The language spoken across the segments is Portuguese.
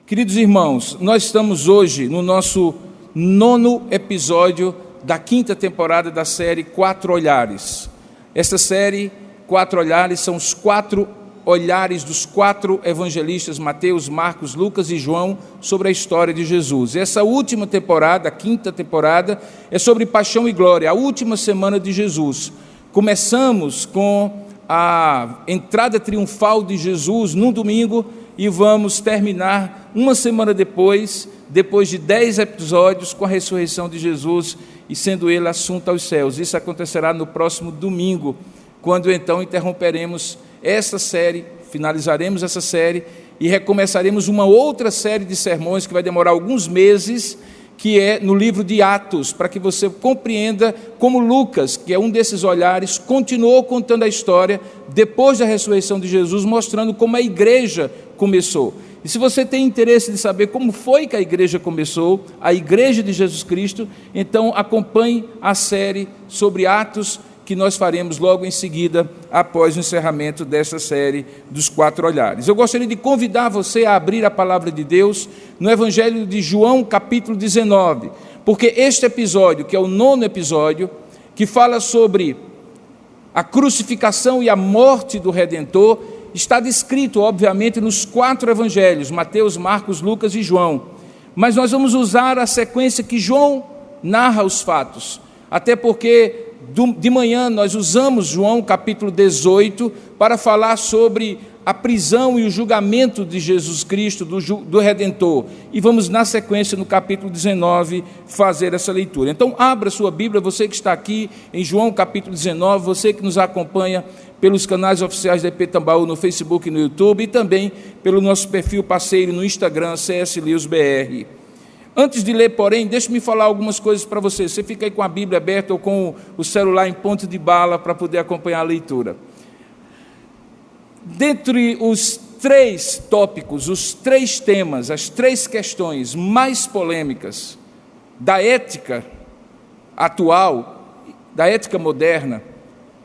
Queridos irmãos, nós estamos hoje no nosso 9º episódio da 5ª temporada da série 4 Olhares. Esta série, 4 Olhares, são os 4 olhares dos 4 evangelistas, Mateus, Marcos, Lucas e João, sobre a história de Jesus. Essa última temporada, a 5ª temporada, é sobre paixão e glória, a última semana de Jesus. Começamos com a entrada triunfal de Jesus num domingo e vamos terminar uma semana depois de 10 episódios, com a ressurreição de Jesus e sendo ele assunto aos céus. Isso acontecerá no próximo domingo, quando então interromperemos essa série, finalizaremos essa série e recomeçaremos uma outra série de sermões que vai demorar alguns meses, que é no livro de Atos, para que você compreenda como Lucas, que é um desses olhares, continuou contando a história depois da ressurreição de Jesus, mostrando como a igreja começou. E se você tem interesse de saber como foi que a igreja começou, a igreja de Jesus Cristo, então acompanhe a série sobre Atos, que nós faremos logo em seguida, após o encerramento dessa série dos 4 olhares. Eu gostaria de convidar você a abrir a palavra de Deus no Evangelho de João, capítulo 19, porque este episódio, que é o 9º episódio, que fala sobre a crucificação e a morte do Redentor, está descrito, obviamente, nos 4 evangelhos, Mateus, Marcos, Lucas e João. Mas nós vamos usar a sequência que João narra os fatos, até porque de manhã nós usamos João capítulo 18 para falar sobre a prisão e o julgamento de Jesus Cristo, do Redentor. E vamos, na sequência, no capítulo 19, fazer essa leitura. Então, abra sua Bíblia, você que está aqui em João capítulo 19, você que nos acompanha pelos canais oficiais da EP Tambaú no Facebook e no YouTube, e também pelo nosso perfil parceiro no Instagram, CS Lios BR. Antes de ler, porém, deixe-me falar algumas coisas para você. Você fica aí com a Bíblia aberta ou com o celular em ponto de bala para poder acompanhar a leitura. Dentre os 3 tópicos, os 3 temas, as 3 questões mais polêmicas da ética atual, da ética moderna,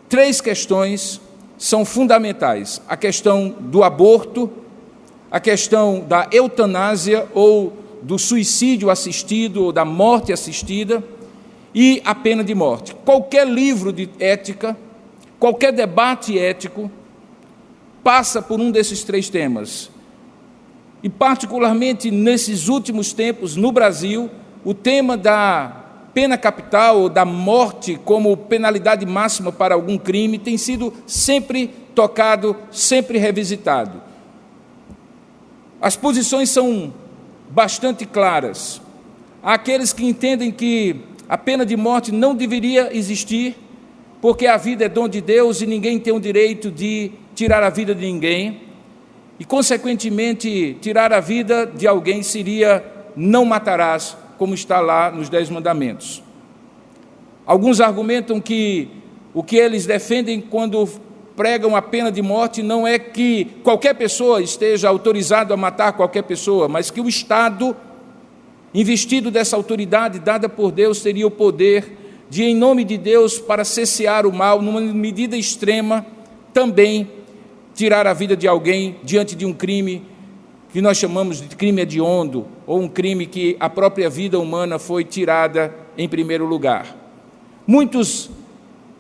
3 questões são fundamentais: a questão do aborto, a questão da eutanásia ou do suicídio assistido ou da morte assistida e a pena de morte. Qualquer livro de ética, qualquer debate ético passa por um desses 3 temas. E particularmente nesses últimos tempos, no Brasil, o tema da pena capital ou da morte como penalidade máxima para algum crime tem sido sempre tocado, sempre revisitado. As posições são bastante claras. Há aqueles que entendem que a pena de morte não deveria existir, porque a vida é dom de Deus e ninguém tem o direito de tirar a vida de ninguém, e consequentemente tirar a vida de alguém seria não matarás, como está lá nos 10 mandamentos. Alguns argumentam que o que eles defendem quando pregam a pena de morte não é que qualquer pessoa esteja autorizado a matar qualquer pessoa, mas que o Estado, investido dessa autoridade dada por Deus, teria o poder de, em nome de Deus, para cessear o mal, numa medida extrema, também tirar a vida de alguém diante de um crime que nós chamamos de crime hediondo, ou um crime que a própria vida humana foi tirada em primeiro lugar. Muitos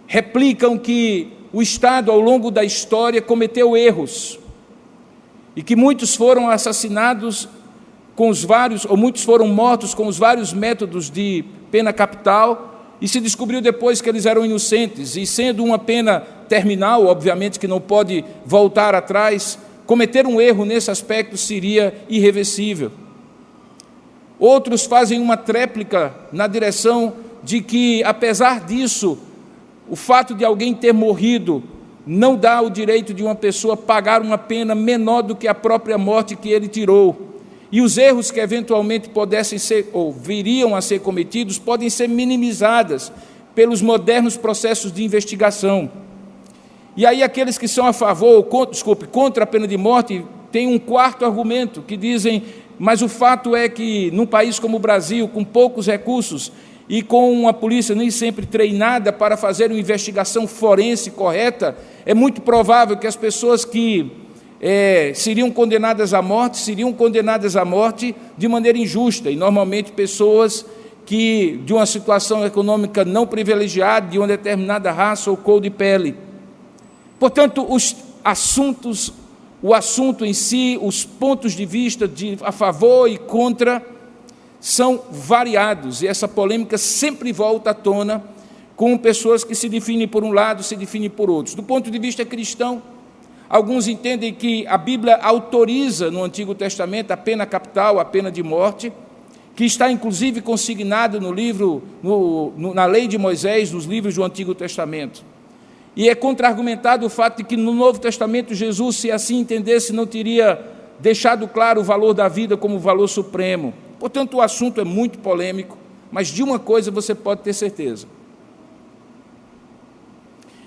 replicam que o Estado, ao longo da história, cometeu erros, e que muitos foram assassinados com os vários, ou muitos foram mortos com os vários métodos de pena capital, e se descobriu depois que eles eram inocentes, e sendo uma pena terminal, obviamente que não pode voltar atrás, cometer um erro nesse aspecto seria irreversível. Outros fazem uma tréplica na direção de que, apesar disso, o fato de alguém ter morrido não dá o direito de uma pessoa pagar uma pena menor do que a própria morte que ele tirou. E os erros que eventualmente pudessem ser ou viriam a ser cometidos podem ser minimizadas pelos modernos processos de investigação. E aí aqueles que são a favor, contra a pena de morte, têm um 4º argumento, que dizem, mas o fato é que num país como o Brasil, com poucos recursos, e com uma polícia nem sempre treinada para fazer uma investigação forense correta, é muito provável que as pessoas que seriam condenadas à morte de maneira injusta, e normalmente pessoas que de uma situação econômica não privilegiada, de uma determinada raça ou cor de pele. Portanto, o assunto em si, os pontos de vista a favor e contra são variados, e essa polêmica sempre volta à tona com pessoas que se definem por um lado, se definem por outros. Do ponto de vista cristão, alguns entendem que a Bíblia autoriza no Antigo Testamento a pena capital, a pena de morte, que está inclusive consignado na lei de Moisés, nos livros do Antigo Testamento. E é contra-argumentado o fato de que no Novo Testamento Jesus, se assim entendesse, não teria deixado claro o valor da vida como valor supremo. Portanto, o assunto é muito polêmico, mas de uma coisa você pode ter certeza: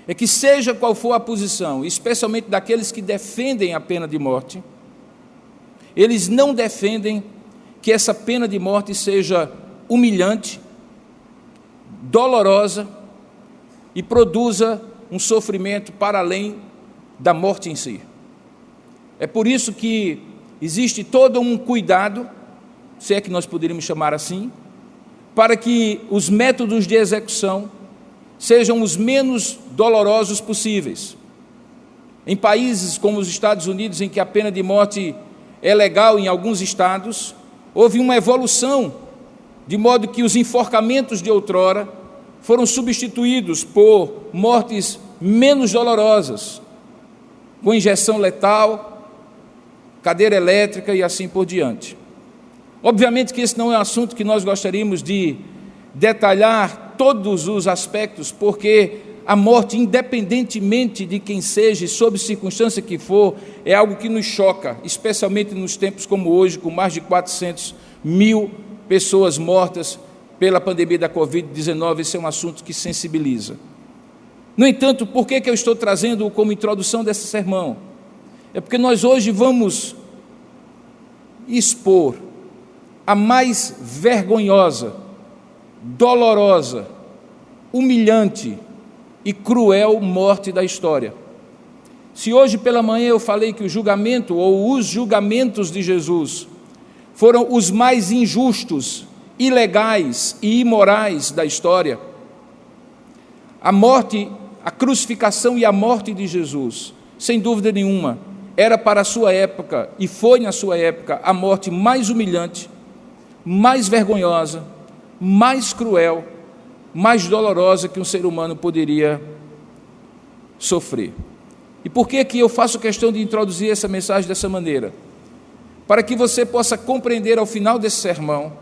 é que seja qual for a posição, especialmente daqueles que defendem a pena de morte, eles não defendem que essa pena de morte seja humilhante, dolorosa e produza um sofrimento para além da morte em si. É por isso que existe todo um cuidado, se é que nós poderíamos chamar assim, para que os métodos de execução sejam os menos dolorosos possíveis. Em países como os Estados Unidos, em que a pena de morte é legal em alguns estados, houve uma evolução, de modo que os enforcamentos de outrora foram substituídos por mortes menos dolorosas, com injeção letal, cadeira elétrica e assim por diante. Obviamente que esse não é um assunto que nós gostaríamos de detalhar todos os aspectos, porque a morte, independentemente de quem seja e sob circunstância que for, é algo que nos choca, especialmente nos tempos como hoje, com mais de 400 mil pessoas mortas pela pandemia da Covid-19. Esse é um assunto que sensibiliza. No entanto, por que eu estou trazendo como introdução desse sermão? É porque nós hoje vamos expor a mais vergonhosa, dolorosa, humilhante e cruel morte da história. Se hoje pela manhã eu falei que o julgamento ou os julgamentos de Jesus foram os mais injustos, ilegais e imorais da história, a morte, a crucificação e a morte de Jesus, sem dúvida nenhuma, era para a sua época, e foi na sua época, a morte mais humilhante, mais vergonhosa, mais cruel, mais dolorosa que um ser humano poderia sofrer. E por que eu faço questão de introduzir essa mensagem dessa maneira? Para que você possa compreender ao final desse sermão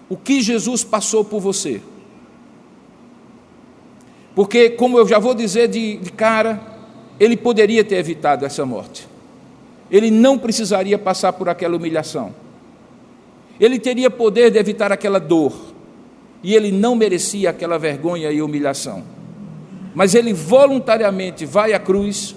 o que Jesus passou por você. Porque, como eu já vou dizer de cara, ele poderia ter evitado essa morte. Ele não precisaria passar por aquela humilhação. Ele teria poder de evitar aquela dor. E ele não merecia aquela vergonha e humilhação. Mas ele voluntariamente vai à cruz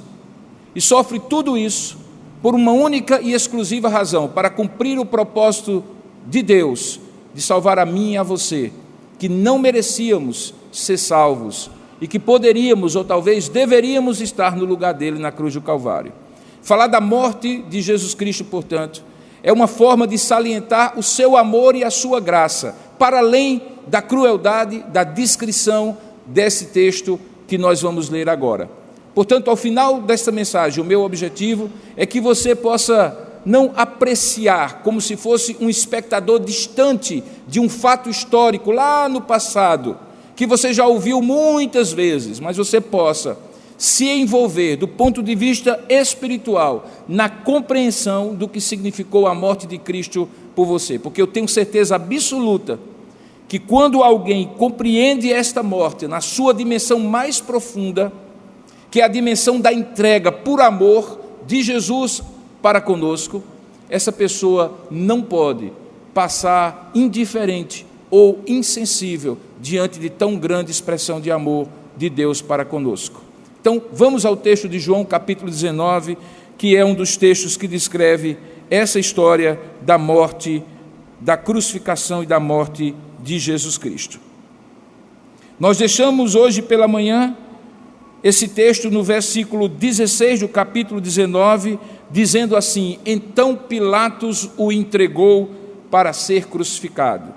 e sofre tudo isso por uma única e exclusiva razão: para cumprir o propósito de Deus, de salvar a mim e a você, que não merecíamos ser salvos e que poderíamos ou talvez deveríamos estar no lugar dele na cruz do Calvário. Falar da morte de Jesus Cristo, portanto, é uma forma de salientar o seu amor e a sua graça, para além da crueldade, da descrição desse texto que nós vamos ler agora. Portanto, ao final desta mensagem, o meu objetivo é que você possa não apreciar como se fosse um espectador distante de um fato histórico lá no passado, que você já ouviu muitas vezes, mas você possa se envolver do ponto de vista espiritual na compreensão do que significou a morte de Cristo por você, porque eu tenho certeza absoluta que quando alguém compreende esta morte na sua dimensão mais profunda, que é a dimensão da entrega por amor de Jesus para conosco, essa pessoa não pode passar indiferente ou insensível diante de tão grande expressão de amor de Deus para conosco. Então, vamos ao texto de João, capítulo 19, que é um dos textos que descreve essa história da morte, da crucificação e da morte de Jesus Cristo. Nós deixamos hoje pela manhã esse texto no versículo 16 do capítulo 19, dizendo assim: então Pilatos o entregou para ser crucificado.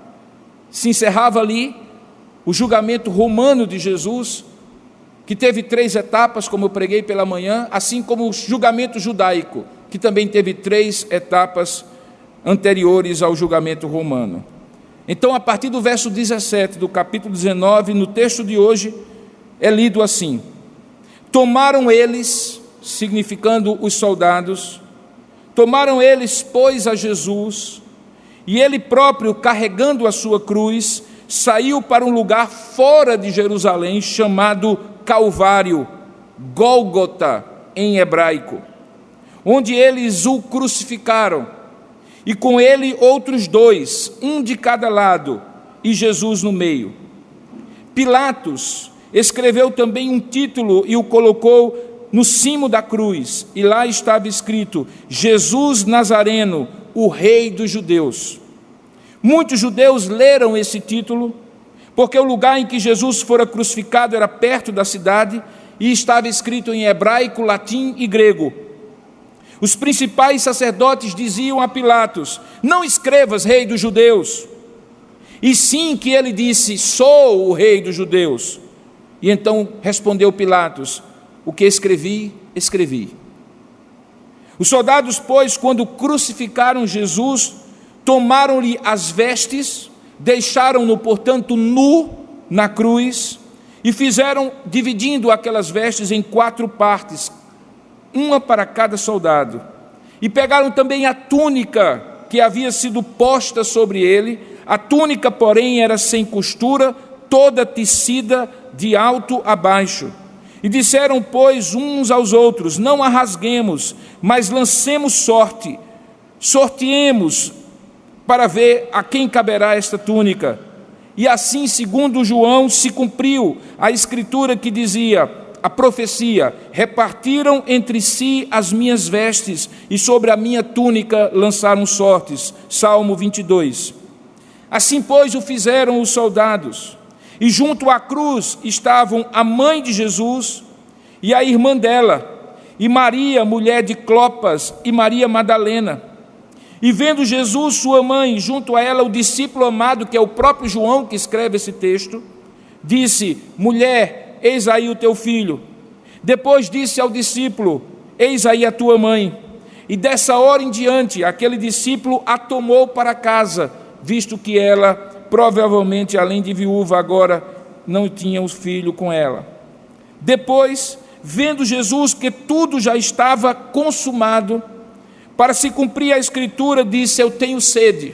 Se encerrava ali o julgamento romano de Jesus, que teve 3 etapas, como eu preguei pela manhã, assim como o julgamento judaico, que também teve 3 etapas anteriores ao julgamento romano. Então, a partir do verso 17 do capítulo 19, no texto de hoje, é lido assim: tomaram eles, significando os soldados, tomaram eles, pois, a Jesus, e ele próprio, carregando a sua cruz, saiu para um lugar fora de Jerusalém, chamado Calvário, Gólgota em hebraico, onde eles o crucificaram, e com ele outros 2, um de cada lado, e Jesus no meio. Pilatos escreveu também um título e o colocou no cimo da cruz, e lá estava escrito: Jesus Nazareno, o Rei dos Judeus. Muitos judeus leram esse título, porque o lugar em que Jesus fora crucificado era perto da cidade, e estava escrito em hebraico, latim e grego. Os principais sacerdotes diziam a Pilatos: não escrevas Rei dos Judeus, e sim que ele disse: sou o Rei dos Judeus. E então respondeu Pilatos: o que escrevi, escrevi. Os soldados, pois, quando crucificaram Jesus, tomaram-lhe as vestes, deixaram-no, portanto, nu na cruz, e fizeram, dividindo aquelas vestes em 4 partes, uma para cada soldado. E pegaram também a túnica que havia sido posta sobre ele. A túnica, porém, era sem costura, toda tecida de alto a baixo. E disseram, pois, uns aos outros: não a rasguemos, mas lancemos sorte, sorteemos para ver a quem caberá esta túnica. E assim, segundo João, se cumpriu a escritura que dizia, a profecia: repartiram entre si as minhas vestes, e sobre a minha túnica lançaram sortes. Salmo 22. Assim, pois, o fizeram os soldados. E junto à cruz estavam a mãe de Jesus e a irmã dela, e Maria, mulher de Clopas, e Maria Madalena. E vendo Jesus, sua mãe, junto a ela o discípulo amado, que é o próprio João que escreve esse texto, disse: mulher, eis aí o teu filho. Depois disse ao discípulo: eis aí a tua mãe. E dessa hora em diante, aquele discípulo a tomou para casa, visto que ela, provavelmente, além de viúva, agora não tinha um filho com ela. Depois, vendo Jesus que tudo já estava consumado, para se cumprir a escritura, disse: eu tenho sede.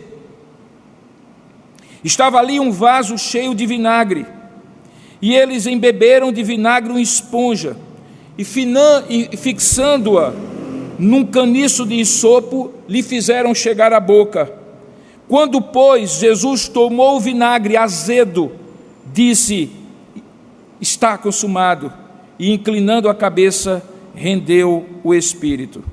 Estava ali um vaso cheio de vinagre, e eles embeberam de vinagre uma esponja, e fixando-a num caniço de isopo, lhe fizeram chegar à boca. Quando, pois, Jesus tomou o vinagre azedo, disse: está consumado, e inclinando a cabeça, rendeu o espírito.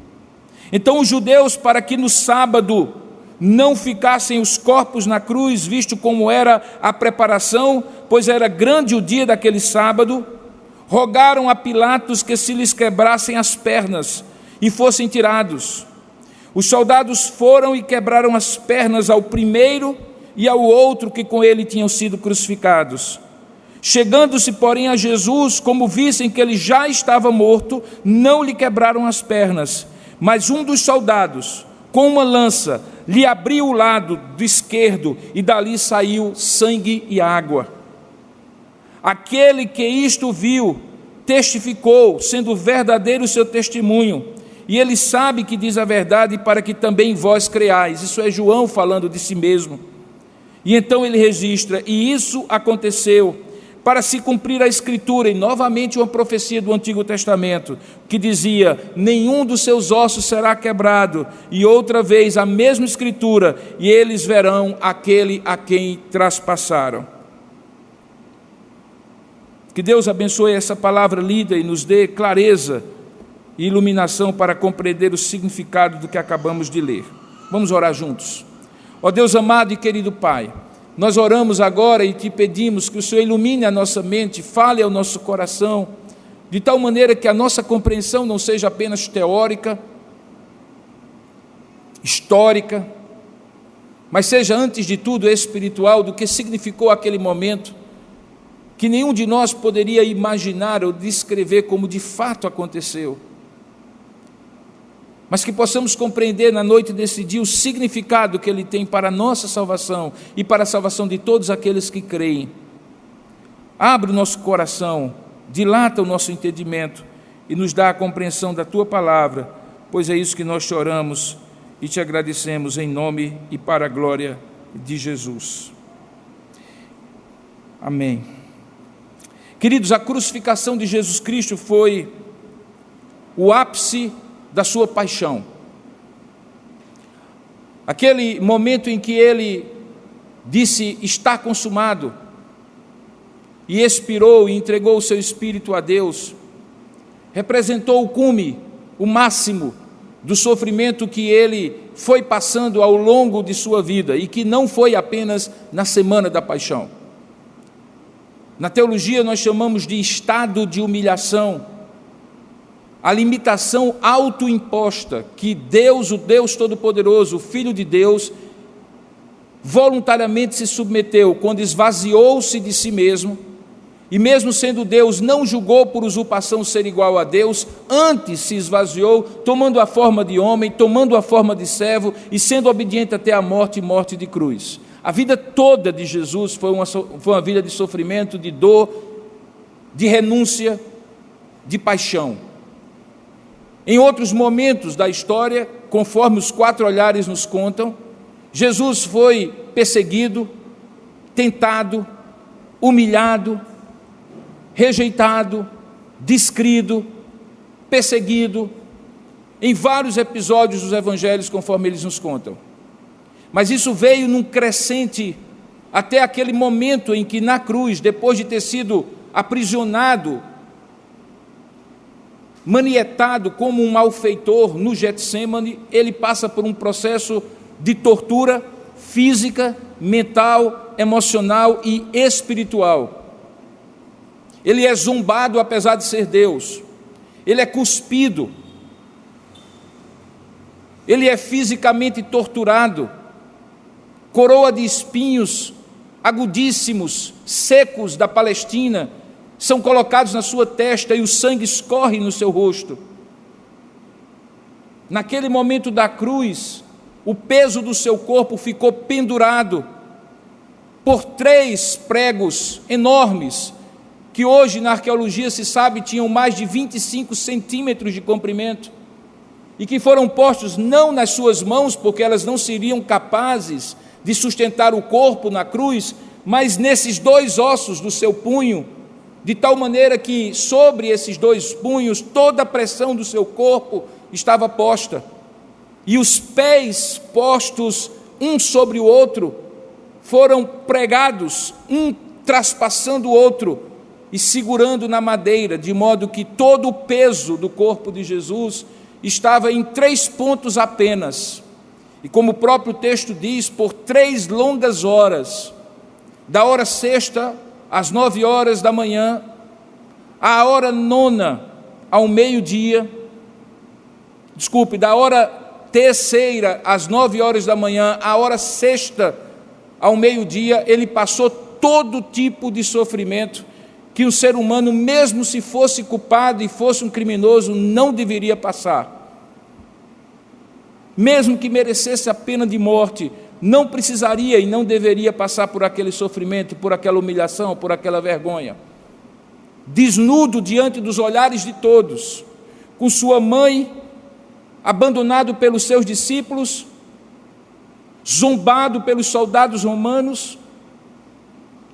Então os judeus, para que no sábado não ficassem os corpos na cruz, visto como era a preparação, pois era grande o dia daquele sábado, rogaram a Pilatos que se lhes quebrassem as pernas e fossem tirados. Os soldados foram e quebraram as pernas ao primeiro e ao outro que com ele tinham sido crucificados. Chegando-se, porém, a Jesus, como vissem que ele já estava morto, não lhe quebraram as pernas. Mas um dos soldados, com uma lança, lhe abriu o lado do esquerdo, e dali saiu sangue e água. Aquele que isto viu, testificou, sendo verdadeiro o seu testemunho, e ele sabe que diz a verdade, para que também vós creais. Isso é João falando de si mesmo. E então ele registra: e isso aconteceu para se cumprir a escritura, e novamente uma profecia do Antigo Testamento, que dizia: nenhum dos seus ossos será quebrado, e outra vez a mesma escritura: e eles verão aquele a quem traspassaram. Que Deus abençoe essa palavra lida e nos dê clareza e iluminação para compreender o significado do que acabamos de ler. Vamos orar juntos. Ó Deus amado e querido Pai, nós oramos agora e te pedimos que o Senhor ilumine a nossa mente, fale ao nosso coração, de tal maneira que a nossa compreensão não seja apenas teórica, histórica, mas seja antes de tudo espiritual, do que significou aquele momento, que nenhum de nós poderia imaginar ou descrever como de fato aconteceu. Mas que possamos compreender na noite desse dia o significado que ele tem para a nossa salvação e para a salvação de todos aqueles que creem. Abre o nosso coração, dilata o nosso entendimento e nos dá a compreensão da Tua palavra, pois é isso que nós te oramos e te agradecemos em nome e para a glória de Jesus. Amém. Queridos, a crucificação de Jesus Cristo foi o ápice da sua paixão. Aquele momento em que ele disse: está consumado, e expirou e entregou o seu espírito a Deus, representou o cume, o máximo do sofrimento que ele foi passando ao longo de sua vida, e que não foi apenas na semana da paixão. Na teologia nós chamamos de estado de humilhação, a limitação autoimposta que Deus, o Deus Todo-Poderoso, o Filho de Deus, voluntariamente se submeteu quando esvaziou-se de si mesmo, e mesmo sendo Deus, não julgou por usurpação ser igual a Deus, antes se esvaziou, tomando a forma de homem, tomando a forma de servo e sendo obediente até a morte e morte de cruz. A vida toda de Jesus foi uma vida de sofrimento, de dor, de renúncia, de paixão. Em outros momentos da história, conforme os 4 olhares nos contam, Jesus foi perseguido, tentado, humilhado, rejeitado, descrido, perseguido, em vários episódios dos evangelhos, conforme eles nos contam. Mas isso veio num crescente até aquele momento em que na cruz, depois de ter sido aprisionado, manietado como um malfeitor no Getsêmani, ele passa por um processo de tortura física, mental, emocional e espiritual. Ele é zombado apesar de ser Deus, ele é cuspido, ele é fisicamente torturado, coroa de espinhos agudíssimos, secos da Palestina, são colocados na sua testa e o sangue escorre no seu rosto. Naquele momento da cruz, o peso do seu corpo ficou pendurado por 3 pregos enormes, que hoje na arqueologia se sabe tinham mais de 25 centímetros de comprimento, e que foram postos não nas suas mãos, porque elas não seriam capazes de sustentar o corpo na cruz, mas nesses 2 ossos do seu punho, de tal maneira que sobre esses 2 punhos toda a pressão do seu corpo estava posta, e os pés postos um sobre o outro foram pregados, um traspassando o outro e segurando na madeira, de modo que todo o peso do corpo de Jesus estava em 3 pontos apenas. E como o próprio texto diz, por 3 longas horas, da hora 6ª às 9 horas da manhã, à hora 9ª ao meio-dia, da hora 3ª às 9 horas da manhã, à hora 6ª ao meio-dia, ele passou todo tipo de sofrimento que um ser humano, mesmo se fosse culpado e fosse um criminoso, não deveria passar. Mesmo que merecesse a pena de morte, não precisaria e não deveria passar por aquele sofrimento, por aquela humilhação, por aquela vergonha. Desnudo diante dos olhares de todos, com sua mãe, abandonado pelos seus discípulos, zombado pelos soldados romanos,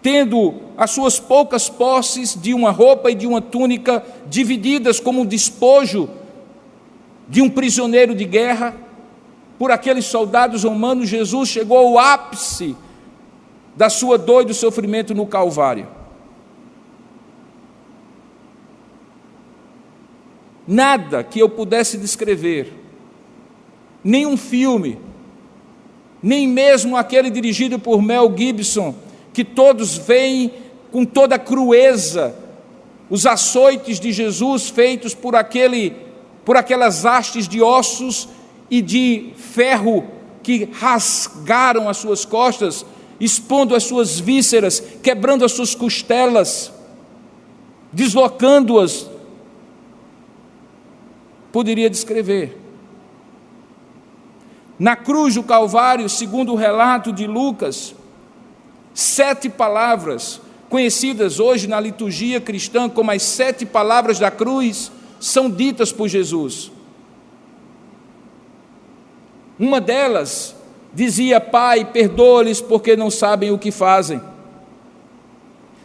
tendo as suas poucas posses de uma roupa e de uma túnica divididas como um despojo de um prisioneiro de guerra, por aqueles soldados romanos, Jesus chegou ao ápice da sua dor e do sofrimento no Calvário. Nada que eu pudesse descrever, nenhum filme, nem mesmo aquele dirigido por Mel Gibson, que todos veem com toda a crueza os açoites de Jesus feitos por aquelas hastes de ossos e de ferro que rasgaram as suas costas, expondo as suas vísceras, quebrando as suas costelas, deslocando-as. Poderia descrever. Na cruz do Calvário, segundo o relato de Lucas, 7 palavras, conhecidas hoje na liturgia cristã como as 7 palavras da cruz, são ditas por Jesus. Uma delas dizia: Pai, perdoa-lhes porque não sabem o que fazem,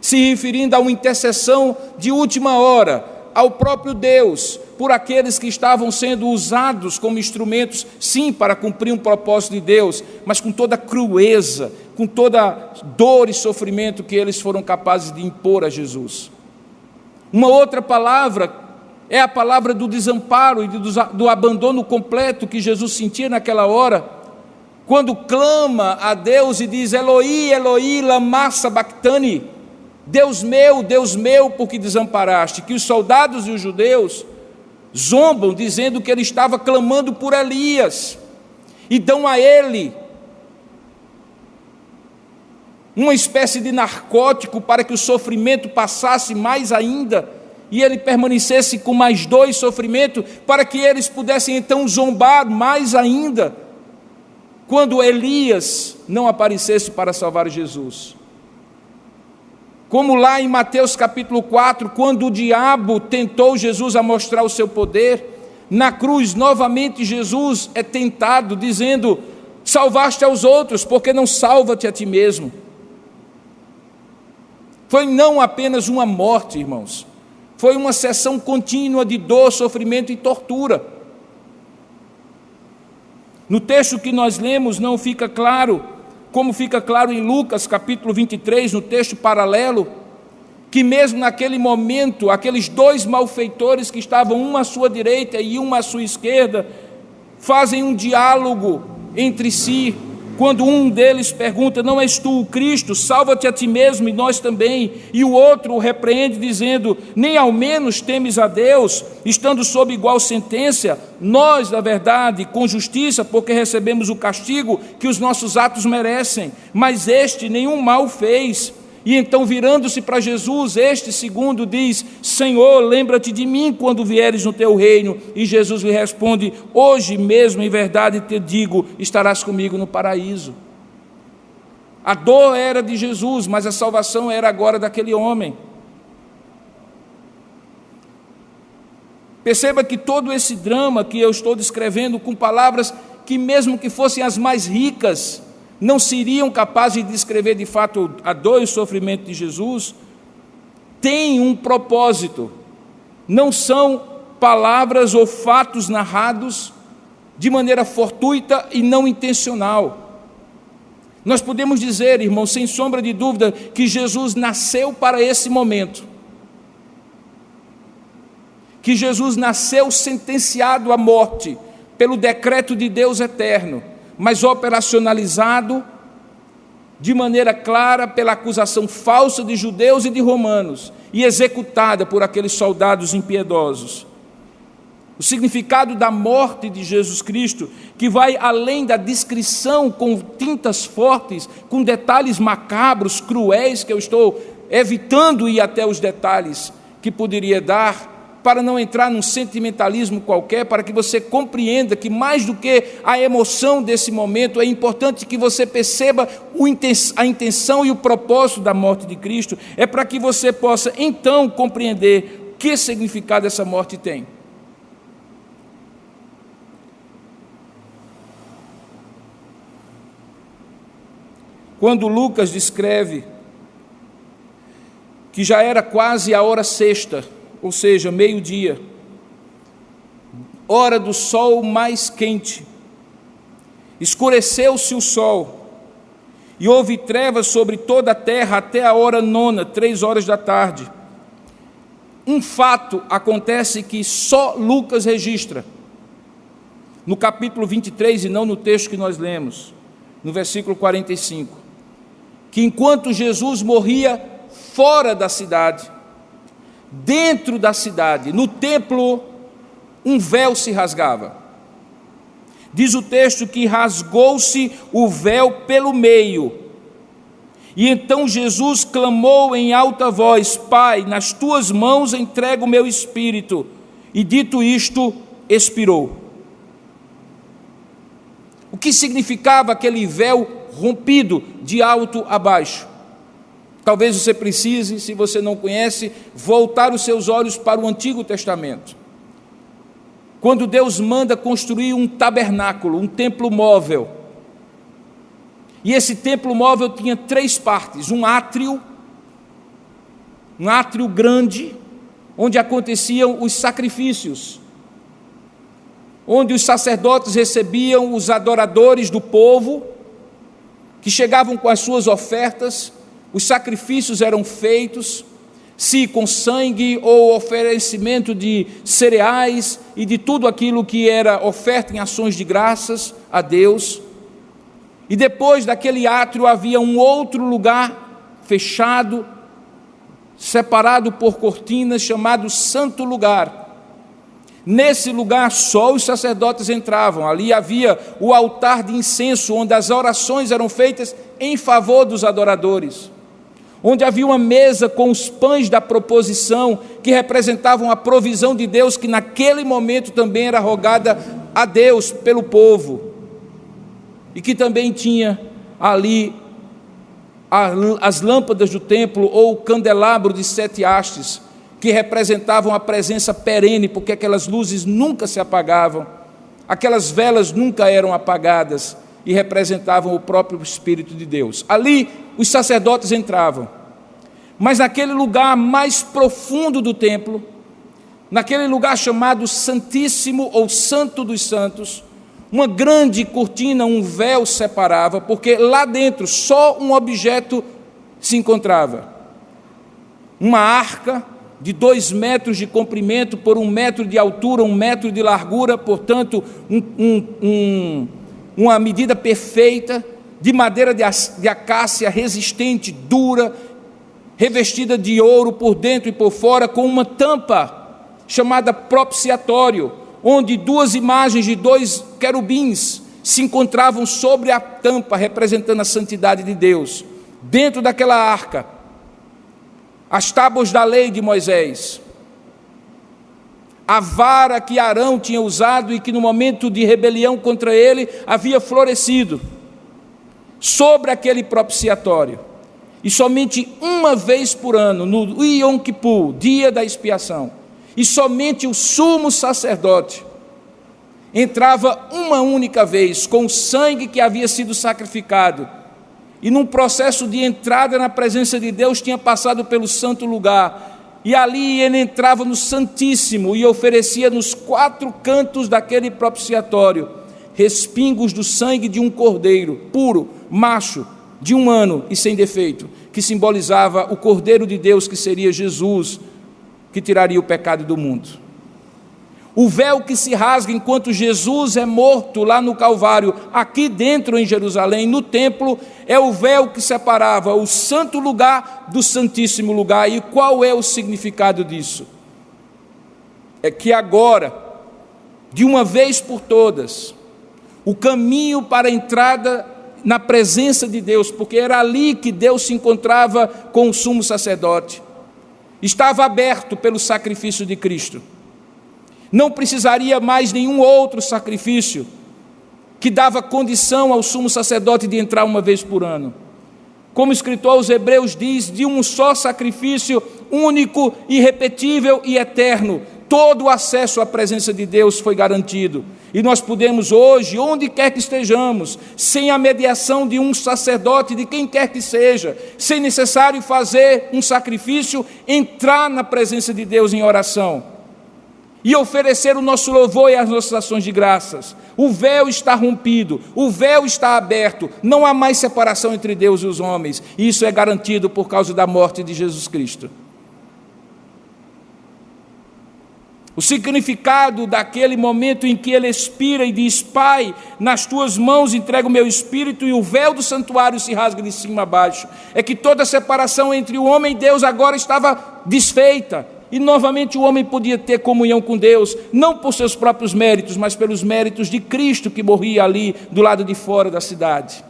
se referindo a uma intercessão de última hora ao próprio Deus, por aqueles que estavam sendo usados como instrumentos, sim, para cumprir um propósito de Deus, mas com toda a crueza, com toda a dor e sofrimento que eles foram capazes de impor a Jesus. Uma outra palavra é a palavra do desamparo e do abandono completo que Jesus sentia naquela hora, quando clama a Deus e diz: Eloi, Eloi, lama sabachthani, Deus meu, por que desamparaste? Que os soldados e os judeus zombam, dizendo que ele estava clamando por Elias, e dão a ele uma espécie de narcótico para que o sofrimento passasse mais ainda, e ele permanecesse com mais dor e sofrimento, para que eles pudessem então zombar mais ainda, quando Elias não aparecesse para salvar Jesus. Como lá em Mateus capítulo 4, quando o diabo tentou Jesus a mostrar o seu poder, na cruz novamente Jesus é tentado, dizendo: salvaste aos outros, porque não salva-te a ti mesmo. Foi não apenas uma morte, irmãos, foi uma sessão contínua de dor, sofrimento e tortura. No texto que nós lemos não fica claro, como fica claro em Lucas capítulo 23, no texto paralelo, que mesmo naquele momento, aqueles 2 malfeitores que estavam uma à sua direita e uma à sua esquerda, fazem um diálogo entre si, quando um deles pergunta: não és tu o Cristo? Salva-te a ti mesmo e nós também. E o outro o repreende dizendo: nem ao menos temes a Deus, estando sob igual sentença, nós, na verdade, com justiça, porque recebemos o castigo que os nossos atos merecem, mas este nenhum mal fez. E então, virando-se para Jesus, este segundo diz: Senhor, lembra-te de mim quando vieres no teu reino. E Jesus lhe responde: hoje mesmo, em verdade te digo, estarás comigo no paraíso. A dor era de Jesus, mas a salvação era agora daquele homem. Perceba que todo esse drama que eu estou descrevendo com palavras que, mesmo que fossem as mais ricas, não seriam capazes de descrever de fato a dor e o sofrimento de Jesus, tem um propósito. Não são palavras ou fatos narrados de maneira fortuita e não intencional. Nós podemos dizer, irmãos, sem sombra de dúvida, que Jesus nasceu para esse momento, que Jesus nasceu sentenciado à morte pelo decreto de Deus eterno, mas operacionalizado de maneira clara pela acusação falsa de judeus e de romanos, e executada por aqueles soldados impiedosos. O significado da morte de Jesus Cristo, que vai além da descrição com tintas fortes, com detalhes macabros, cruéis, que eu estou evitando ir até os detalhes que poderia dar, para não entrar num sentimentalismo qualquer, para que você compreenda que mais do que a emoção desse momento, é importante que você perceba a intenção e o propósito da morte de Cristo, é para que você possa então compreender que significado essa morte tem. Quando Lucas descreve que já era quase a hora sexta, ou seja, meio-dia, hora do sol mais quente, escureceu-se o sol, e houve trevas sobre toda a terra até a hora 9, 3 horas da tarde. Um fato acontece que só Lucas registra, no capítulo 23, e não no texto que nós lemos, no versículo 45, que enquanto Jesus morria fora da cidade, dentro da cidade, no templo, um véu se rasgava. diz o texto que rasgou-se o véu pelo meio. E então Jesus clamou em alta voz: Pai, nas tuas mãos entrego o meu espírito. E dito isto, expirou. O que significava aquele véu rompido de alto a baixo? Talvez você precise, se você não conhece, voltar os seus olhos para o Antigo Testamento. Quando Deus manda construir um tabernáculo, um templo móvel. E esse templo móvel tinha 3 partes: um átrio grande, onde aconteciam os sacrifícios, onde os sacerdotes recebiam os adoradores do povo, que chegavam com as suas ofertas. Os sacrifícios eram feitos, se com sangue ou oferecimento de cereais e de tudo aquilo que era oferta em ações de graças a Deus. E depois daquele átrio havia um outro lugar fechado, separado por cortinas, chamado Santo Lugar. Nesse lugar só os sacerdotes entravam. Ali havia o altar de incenso, onde as orações eram feitas em favor dos adoradores, onde havia uma mesa com os pães da proposição, que representavam a provisão de Deus, que naquele momento também era rogada a Deus pelo povo, e que também tinha ali as lâmpadas do templo, ou o candelabro de 7 hastes, que representavam a presença perene, porque aquelas luzes nunca se apagavam, aquelas velas nunca eram apagadas, e representavam o próprio Espírito de Deus. Ali os sacerdotes entravam, mas naquele lugar mais profundo do templo, naquele lugar chamado Santíssimo ou Santo dos Santos, uma grande cortina, um véu separava, porque lá dentro só um objeto se encontrava: uma arca de 2 metros de comprimento por 1 metro de altura, 1 metro de largura, portanto uma medida perfeita, de madeira de acácia, resistente, dura, revestida de ouro por dentro e por fora, com uma tampa chamada propiciatório, onde 2 imagens de 2 querubins se encontravam sobre a tampa, representando a santidade de Deus. Dentro daquela arca, as tábuas da lei de Moisés, a vara que Arão tinha usado e que no momento de rebelião contra ele havia florescido, sobre aquele propiciatório. E somente uma vez por ano, no Yom Kippur, dia da expiação, e somente o sumo sacerdote entrava uma única vez com o sangue que havia sido sacrificado, e num processo de entrada na presença de Deus tinha passado pelo santo lugar, e ali ele entrava no Santíssimo e oferecia nos 4 cantos daquele propiciatório respingos do sangue de um cordeiro puro, macho, de 1 ano e sem defeito, que simbolizava o Cordeiro de Deus, que seria Jesus, que tiraria o pecado do mundo. O véu que se rasga enquanto Jesus é morto lá no Calvário, aqui dentro em Jerusalém, no templo, é o véu que separava o santo lugar do santíssimo lugar. E qual é o significado disso? É que agora, de uma vez por todas, o caminho para a entrada na presença de Deus, porque era ali que Deus se encontrava com o sumo sacerdote, estava aberto pelo sacrifício de Cristo. Não precisaria mais nenhum outro sacrifício que dava condição ao sumo sacerdote de entrar uma vez por ano. Como o escritor aos Hebreus diz, de um só sacrifício, único, irrepetível e eterno, todo o acesso à presença de Deus foi garantido. E nós podemos hoje, onde quer que estejamos, sem a mediação de um sacerdote, de quem quer que seja, sem necessário fazer um sacrifício, entrar na presença de Deus em oração e oferecer o nosso louvor e as nossas ações de graças. O véu está rompido, o véu está aberto, não há mais separação entre Deus e os homens, e isso é garantido por causa da morte de Jesus Cristo. O significado daquele momento em que ele expira e diz: Pai, nas tuas mãos entrego o meu espírito, e o véu do santuário se rasga de cima a baixo, é que toda separação entre o homem e Deus agora estava desfeita, e novamente o homem podia ter comunhão com Deus, não por seus próprios méritos, mas pelos méritos de Cristo que morria ali do lado de fora da cidade.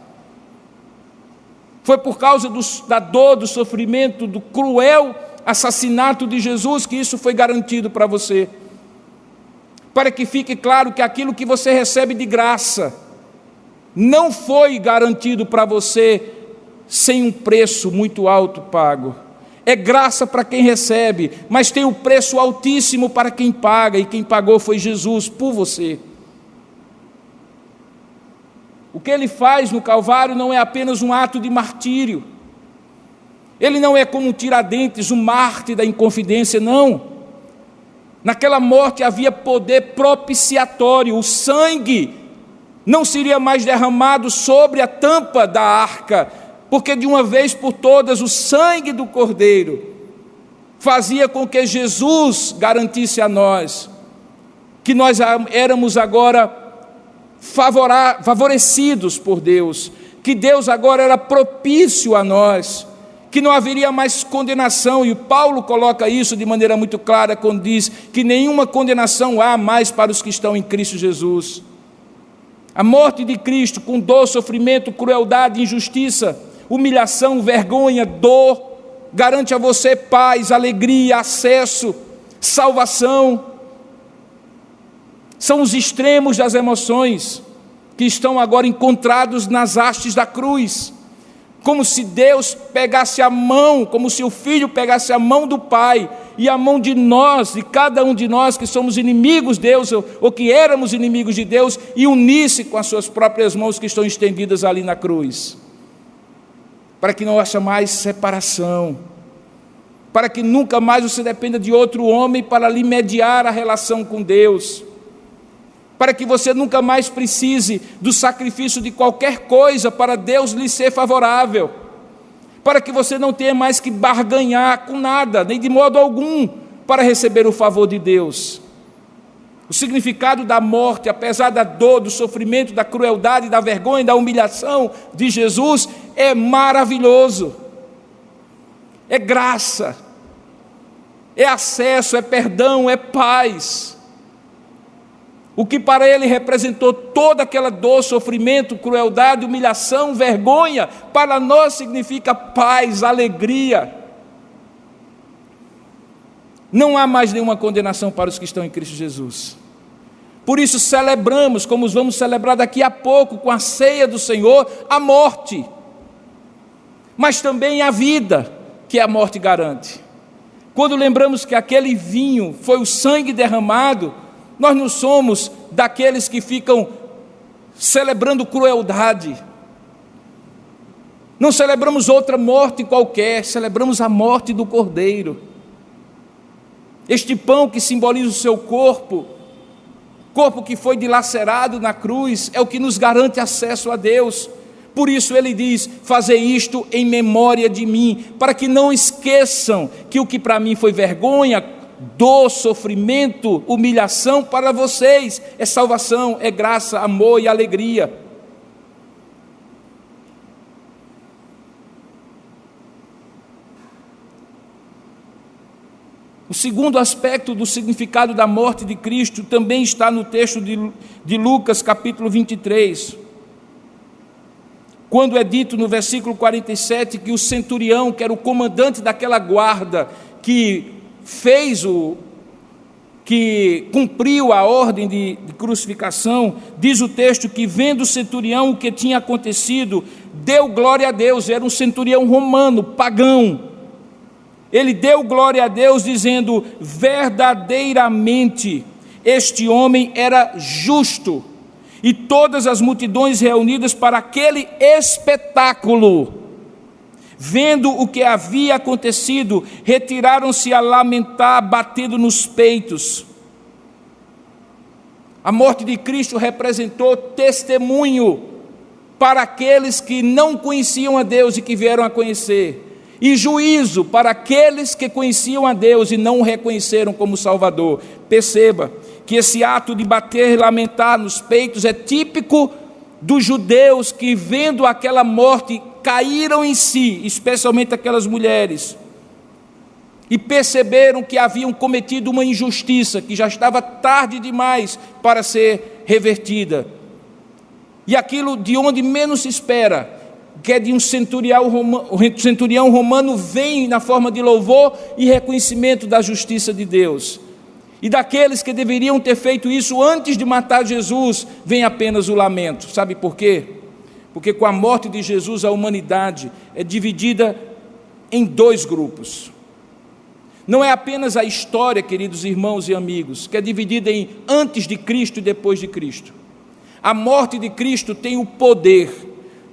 Foi por causa da dor, do sofrimento, do cruel assassinato de Jesus que isso foi garantido para você. Para que fique claro que aquilo que você recebe de graça não foi garantido para você sem um preço muito alto pago. É graça para quem recebe, mas tem um preço altíssimo para quem paga, e quem pagou foi Jesus por você. O que ele faz no Calvário não é apenas um ato de martírio. Ele não é como um Tiradentes, um mártir da Inconfidência, não. Naquela morte havia poder propiciatório, o sangue não seria mais derramado sobre a tampa da arca, porque de uma vez por todas o sangue do Cordeiro fazia com que Jesus garantisse a nós que nós éramos agora favorecidos por Deus, que Deus agora era propício a nós, que não haveria mais condenação, e Paulo coloca isso de maneira muito clara quando diz que nenhuma condenação há mais para os que estão em Cristo Jesus. A morte de Cristo, com dor, sofrimento, crueldade, injustiça, humilhação, vergonha, dor, garante a você paz, alegria, acesso, salvação. São os extremos das emoções que estão agora encontrados nas hastes da cruz, como se Deus pegasse a mão, como se o Filho pegasse a mão do Pai e a mão de nós, de cada um de nós que somos inimigos de Deus, ou que éramos inimigos de Deus, e unisse com as suas próprias mãos que estão estendidas ali na cruz, para que não haja mais separação, para que nunca mais você dependa de outro homem para lhe mediar a relação com Deus, para que você nunca mais precise do sacrifício de qualquer coisa para Deus lhe ser favorável, para que você não tenha mais que barganhar com nada, nem de modo algum, para receber o favor de Deus. O significado da morte, apesar da dor, do sofrimento, da crueldade, da vergonha, da humilhação de Jesus, é maravilhoso, é graça, é acesso, é perdão, é paz. O que para ele representou toda aquela dor, sofrimento, crueldade, humilhação, vergonha, para nós significa paz, alegria. Não há mais nenhuma condenação para os que estão em Cristo Jesus. Por isso celebramos, como vamos celebrar daqui a pouco com a ceia do Senhor, a morte, mas também a vida que a morte garante. Quando lembramos que aquele vinho foi o sangue derramado, nós não somos daqueles que ficam celebrando crueldade. Não celebramos outra morte qualquer, celebramos a morte do Cordeiro. Este pão que simboliza o seu corpo que foi dilacerado na cruz, é o que nos garante acesso a Deus. Por isso ele diz: fazer isto em memória de mim, para que não esqueçam que o que para mim foi vergonha, dor, sofrimento, humilhação, para vocês é salvação, é graça, amor e alegria. O segundo aspecto do significado da morte de Cristo também está no texto de Lucas, capítulo 23, quando é dito no versículo 47 que o centurião, que era o comandante daquela guarda, que cumpriu a ordem de crucificação, diz o texto que, vendo o centurião o que tinha acontecido, deu glória a Deus. Era um centurião romano, pagão. Ele deu glória a Deus, dizendo: verdadeiramente este homem era justo. E todas as multidões reunidas para aquele espetáculo, vendo o que havia acontecido, retiraram-se a lamentar, batendo nos peitos. A morte de Cristo representou testemunho para aqueles que não conheciam a Deus e que vieram a conhecer, e juízo para aqueles que conheciam a Deus e não o reconheceram como Salvador. Perceba que esse ato de bater e lamentar nos peitos é típico dos judeus que, vendo aquela morte, caíram em si, especialmente aquelas mulheres, e perceberam que haviam cometido uma injustiça, que já estava tarde demais para ser revertida. E aquilo de onde menos se espera, que é de um centurião romano, vem na forma de louvor e reconhecimento da justiça de Deus. E daqueles que deveriam ter feito isso antes de matar Jesus, vem apenas o lamento. Sabe por quê? Porque com a morte de Jesus, a humanidade é dividida em dois grupos. Não é apenas a história, queridos irmãos e amigos, que é dividida em antes de Cristo e depois de Cristo. A morte de Cristo tem o poder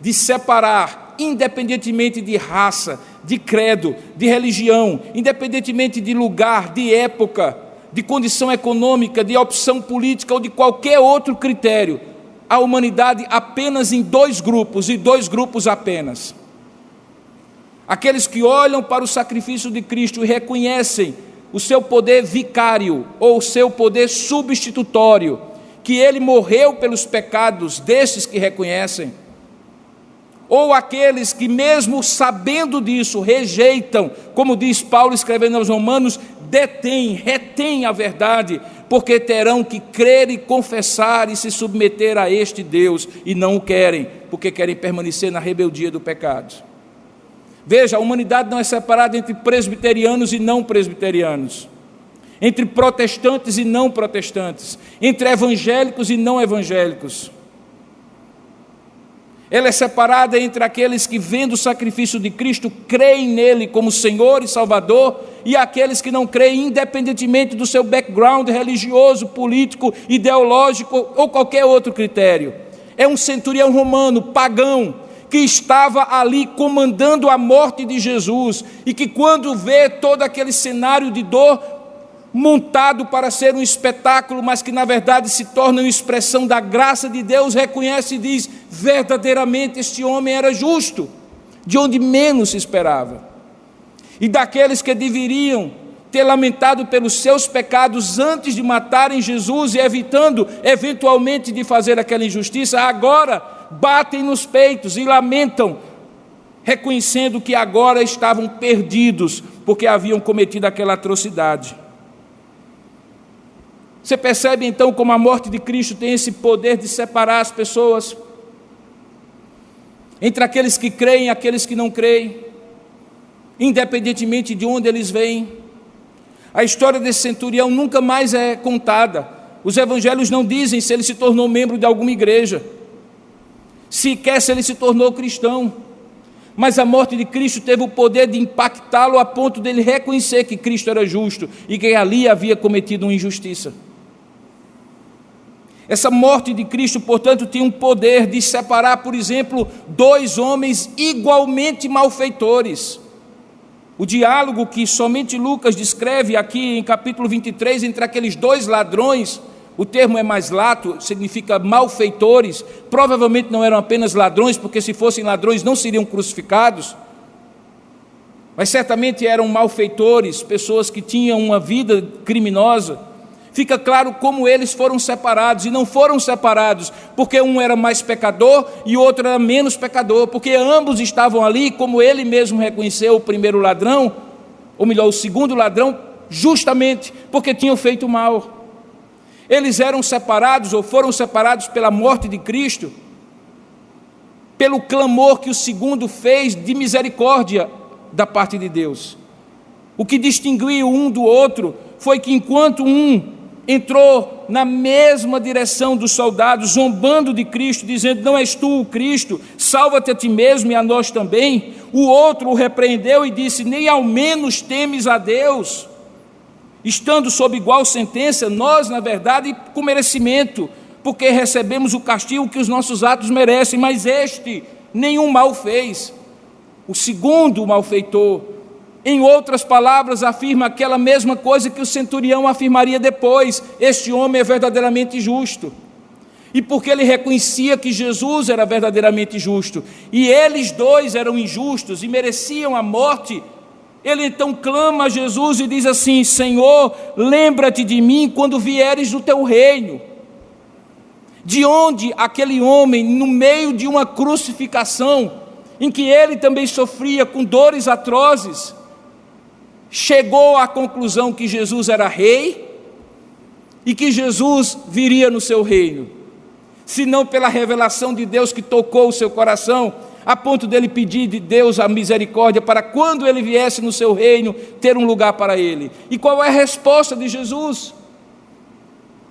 de separar, independentemente de raça, de credo, de religião, independentemente de lugar, de época, de condição econômica, de opção política ou de qualquer outro critério, a humanidade apenas em dois grupos, e dois grupos apenas. Aqueles que olham para o sacrifício de Cristo e reconhecem o seu poder vicário ou o seu poder substitutório, que ele morreu pelos pecados destes que reconhecem, ou aqueles que mesmo sabendo disso rejeitam, como diz Paulo escrevendo aos Romanos, retém a verdade, porque terão que crer e confessar e se submeter a este Deus, e não o querem, porque querem permanecer na rebeldia do pecado. Veja, a humanidade não é separada entre presbiterianos e não presbiterianos, entre protestantes e não protestantes, entre evangélicos e não evangélicos. Ela é separada entre aqueles que, vendo o sacrifício de Cristo, creem nele como Senhor e Salvador, e aqueles que não creem, independentemente do seu background religioso, político, ideológico ou qualquer outro critério. É um centurião romano, pagão, que estava ali comandando a morte de Jesus, e que quando vê todo aquele cenário de dor, montado para ser um espetáculo, mas que na verdade se torna uma expressão da graça de Deus, reconhece e diz, verdadeiramente este homem era justo, de onde menos se esperava. E daqueles que deveriam ter lamentado pelos seus pecados antes de matarem Jesus e evitando eventualmente de fazer aquela injustiça, agora batem nos peitos e lamentam, reconhecendo que agora estavam perdidos, porque haviam cometido aquela atrocidade. Você percebe então como a morte de Cristo tem esse poder de separar as pessoas entre aqueles que creem e aqueles que não creem, independentemente de onde eles vêm. A história desse centurião nunca mais é contada. Os evangelhos não dizem se ele se tornou membro de alguma igreja, sequer se ele se tornou cristão, mas a morte de Cristo teve o poder de impactá-lo a ponto dele reconhecer que Cristo era justo e que ali havia cometido uma injustiça. Essa morte de Cristo, portanto, tinha um poder de separar, por exemplo, dois homens igualmente malfeitores. O diálogo que somente Lucas descreve aqui em capítulo 23 entre aqueles dois ladrões, o termo é mais lato, significa malfeitores, provavelmente não eram apenas ladrões, porque se fossem ladrões não seriam crucificados, mas certamente eram malfeitores, pessoas que tinham uma vida criminosa. Fica claro como eles foram separados, e não foram separados porque um era mais pecador e o outro era menos pecador, porque ambos estavam ali, como ele mesmo reconheceu, o primeiro ladrão, ou melhor, o segundo ladrão, justamente porque tinham feito mal. Eles eram separados, ou foram separados pela morte de Cristo, pelo clamor que o segundo fez de misericórdia da parte de Deus. O que distinguiu um do outro foi que enquanto um entrou na mesma direção dos soldados, zombando de Cristo, dizendo, não és tu o Cristo, salva-te a ti mesmo e a nós também, o outro o repreendeu e disse, nem ao menos temes a Deus, estando sob igual sentença, nós na verdade com merecimento, porque recebemos o castigo que os nossos atos merecem, mas este nenhum mal fez. O segundo malfeitor, em outras palavras, afirma aquela mesma coisa que o centurião afirmaria depois, este homem é verdadeiramente justo. E porque ele reconhecia que Jesus era verdadeiramente justo, e eles dois eram injustos e mereciam a morte, ele então clama a Jesus e diz assim, Senhor, lembra-te de mim quando vieres no teu reino. De onde aquele homem, no meio de uma crucificação, em que ele também sofria com dores atrozes, chegou à conclusão que Jesus era rei e que Jesus viria no seu reino, senão pela revelação de Deus que tocou o seu coração, a ponto dele pedir de Deus a misericórdia para quando ele viesse no seu reino, ter um lugar para ele. E qual é a resposta de Jesus?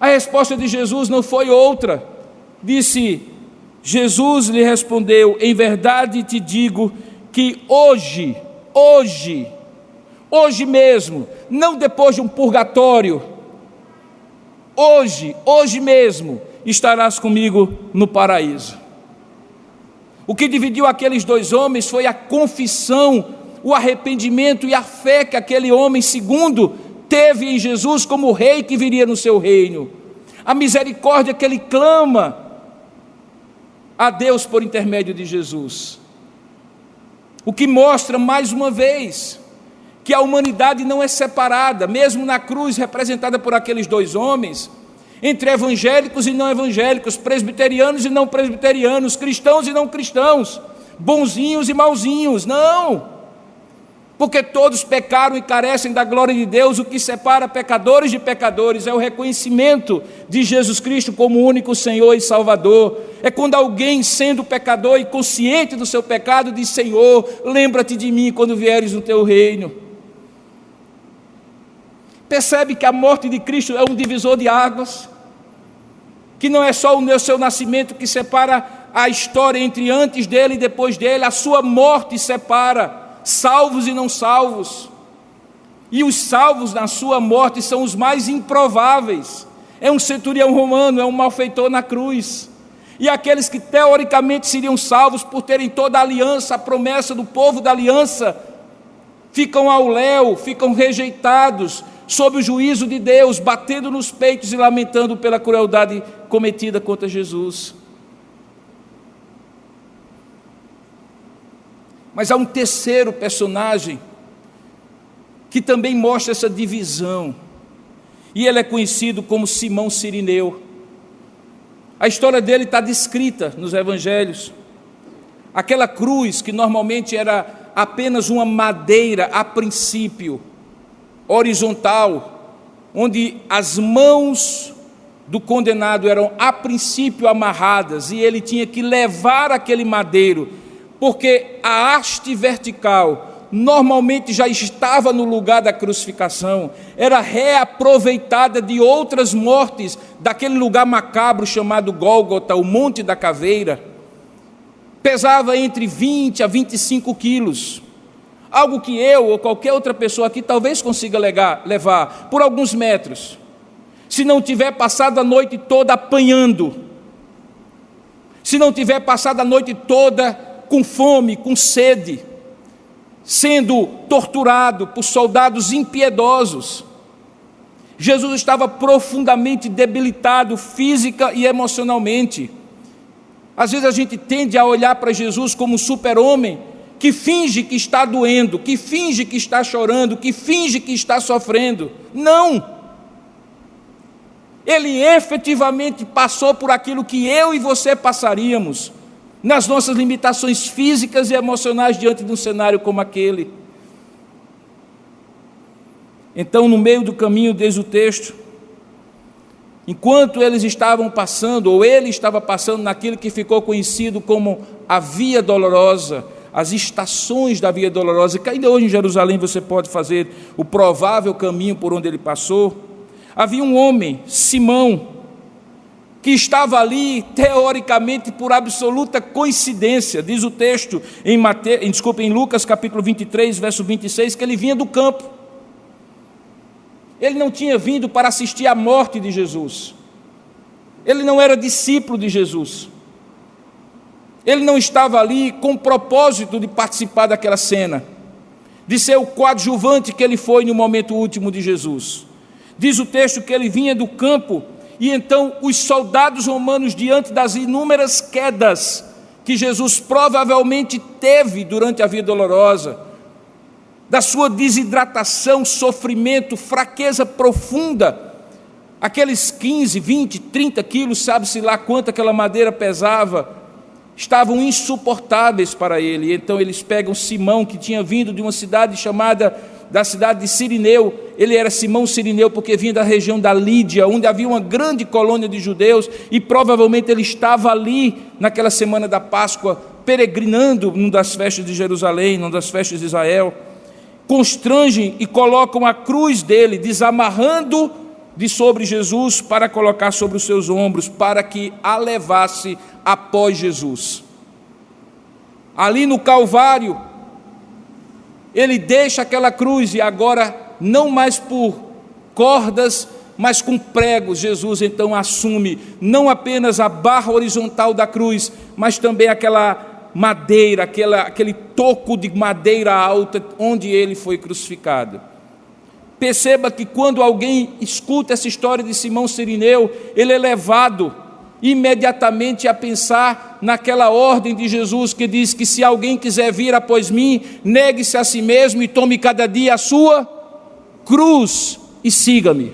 A resposta de Jesus não foi outra. Jesus lhe respondeu: em verdade te digo que hoje mesmo, não depois de um purgatório, hoje mesmo, estarás comigo no paraíso. O que dividiu aqueles dois homens foi a confissão, o arrependimento e a fé que aquele homem segundo teve em Jesus como rei que viria no seu reino. A misericórdia que ele clama a Deus por intermédio de Jesus. O que mostra mais uma vez que a humanidade não é separada, mesmo na cruz representada por aqueles dois homens, entre evangélicos e não evangélicos, presbiterianos e não presbiterianos, cristãos e não cristãos, bonzinhos e mauzinhos. Não, porque todos pecaram e carecem da glória de Deus. O que separa pecadores de pecadores é o reconhecimento de Jesus Cristo como único Senhor e Salvador. É quando alguém, sendo pecador e consciente do seu pecado, diz: Senhor, lembra-te de mim quando vieres no teu reino. Percebe que a morte de Cristo é um divisor de águas, que não é só o seu nascimento que separa a história entre antes dele e depois dele. A sua morte separa salvos e não salvos, e os salvos na sua morte são os mais improváveis. É um centurião romano, é um malfeitor na cruz, e aqueles que teoricamente seriam salvos por terem toda a aliança, a promessa do povo da aliança, ficam ao léu, ficam rejeitados, sob o juízo de Deus, batendo nos peitos e lamentando pela crueldade cometida contra Jesus. Mas há um terceiro personagem que também mostra essa divisão, e ele é conhecido como Simão Cirineu. A história dele está descrita nos evangelhos. Aquela cruz que normalmente era apenas uma madeira a princípio, horizontal, onde as mãos do condenado eram a princípio amarradas, e ele tinha que levar aquele madeiro, porque a haste vertical normalmente já estava no lugar da crucificação, era reaproveitada de outras mortes, daquele lugar macabro chamado Gólgota, o Monte da Caveira. Pesava entre 20 a 25 quilos, algo que eu ou qualquer outra pessoa aqui talvez consiga levar por alguns metros, se não tiver passado a noite toda apanhando, se não tiver passado a noite toda com fome, com sede, sendo torturado por soldados impiedosos. Jesus estava profundamente debilitado física e emocionalmente. Às vezes a gente tende a olhar para Jesus como um super-homem que finge que está doendo, que finge que está chorando, que finge que está sofrendo. Não! Ele efetivamente passou por aquilo que eu e você passaríamos, nas nossas limitações físicas e emocionais diante de um cenário como aquele. Então, no meio do caminho, diz o texto, enquanto eles estavam passando, ou ele estava passando naquilo que ficou conhecido como a Via Dolorosa, as estações da Via Dolorosa, que ainda hoje em Jerusalém você pode fazer o provável caminho por onde ele passou, havia um homem, Simão, que estava ali, teoricamente, por absoluta coincidência. Diz o texto em Lucas capítulo 23, verso 26, que ele vinha do campo. Ele não tinha vindo para assistir à morte de Jesus. Ele não era discípulo de Jesus. Ele não estava ali com o propósito de participar daquela cena, de ser o coadjuvante que ele foi no momento último de Jesus. Diz o texto que ele vinha do campo. E então os soldados romanos, diante das inúmeras quedas que Jesus provavelmente teve durante a Via Dolorosa, da sua desidratação, sofrimento, fraqueza profunda, aqueles 15, 20, 30 quilos, sabe-se lá quanto aquela madeira pesava, estavam insuportáveis para ele. Então eles pegam Simão, que tinha vindo de uma cidade chamada, da cidade de Cirineu. Ele era Simão Cirineu porque vinha da região da Lídia, onde havia uma grande colônia de judeus, e provavelmente ele estava ali naquela semana da Páscoa, peregrinando numa das festas de Jerusalém, numa das festas de Israel. Constrangem e colocam a cruz dele, desamarrando de sobre Jesus para colocar sobre os seus ombros, para que a levasse após Jesus. Ali no Calvário, ele deixa aquela cruz, e agora, não mais por cordas, mas com pregos, Jesus então assume não apenas a barra horizontal da cruz, mas também aquela madeira, aquele toco de madeira alta onde ele foi crucificado. Perceba que quando alguém escuta essa história de Simão Cirineu, ele é levado imediatamente a pensar naquela ordem de Jesus que diz que se alguém quiser vir após mim, negue-se a si mesmo e tome cada dia a sua cruz e siga-me.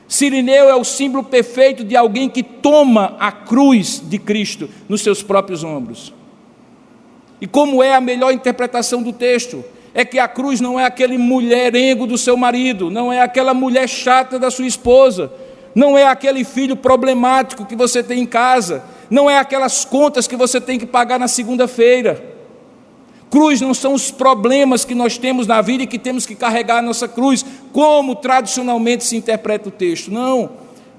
Cirineu é o símbolo perfeito de alguém que toma a cruz de Cristo nos seus próprios ombros. E como é a melhor interpretação do texto? É que a cruz não é aquele mulherengo do seu marido, não é aquela mulher chata da sua esposa, não é aquele filho problemático que você tem em casa, não é aquelas contas que você tem que pagar na segunda-feira. Cruz não são os problemas que nós temos na vida e que temos que carregar a nossa cruz, como tradicionalmente se interpreta o texto. Não,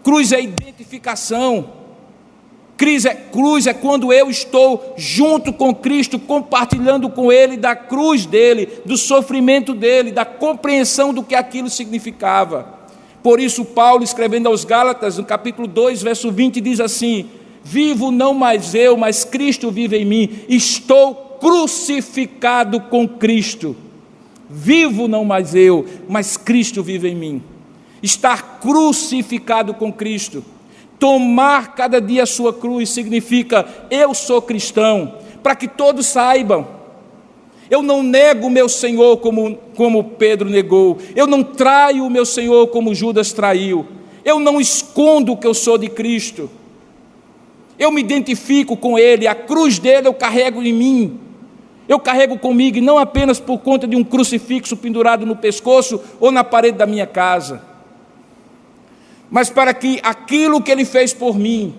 cruz é identificação. Cruz é quando eu estou junto com Cristo, compartilhando com Ele da cruz dEle, do sofrimento dEle, da compreensão do que aquilo significava. Por isso Paulo, escrevendo aos Gálatas, no capítulo 2, verso 20, diz assim: vivo não mais eu, mas Cristo vive em mim, estou crucificado com Cristo. Vivo não mais eu, mas Cristo vive em mim. Estar crucificado com Cristo. Tomar cada dia a sua cruz significa: eu sou cristão, para que todos saibam. Eu não nego o meu Senhor como Pedro negou, eu não traio o meu Senhor como Judas traiu, eu não escondo que eu sou de Cristo, eu me identifico com Ele, a cruz dele eu carrego em mim, eu carrego comigo, e não apenas por conta de um crucifixo pendurado no pescoço ou na parede da minha casa, mas para que aquilo que Ele fez por mim,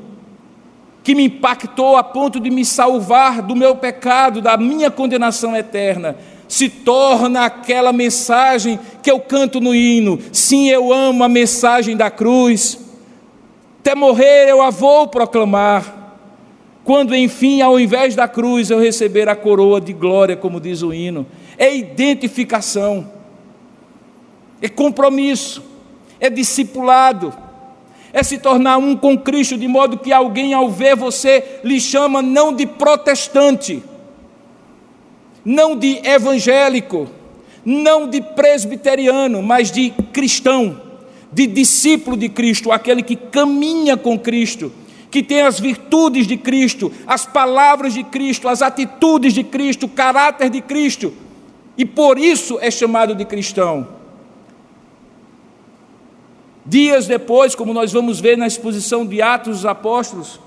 que me impactou a ponto de me salvar do meu pecado, da minha condenação eterna, se torna aquela mensagem que eu canto no hino. Sim, eu amo a mensagem da cruz, até morrer eu a vou proclamar, quando enfim, ao invés da cruz, eu receber a coroa de glória, como diz o hino. É identificação, é compromisso, é discipulado, é se tornar um com Cristo, de modo que alguém ao ver você lhe chama não de protestante, não de evangélico, não de presbiteriano, mas de cristão, de discípulo de Cristo, aquele que caminha com Cristo, que tem as virtudes de Cristo, as palavras de Cristo, as atitudes de Cristo, o caráter de Cristo, e por isso é chamado de cristão. Dias depois, como nós vamos ver na exposição de Atos dos Apóstolos,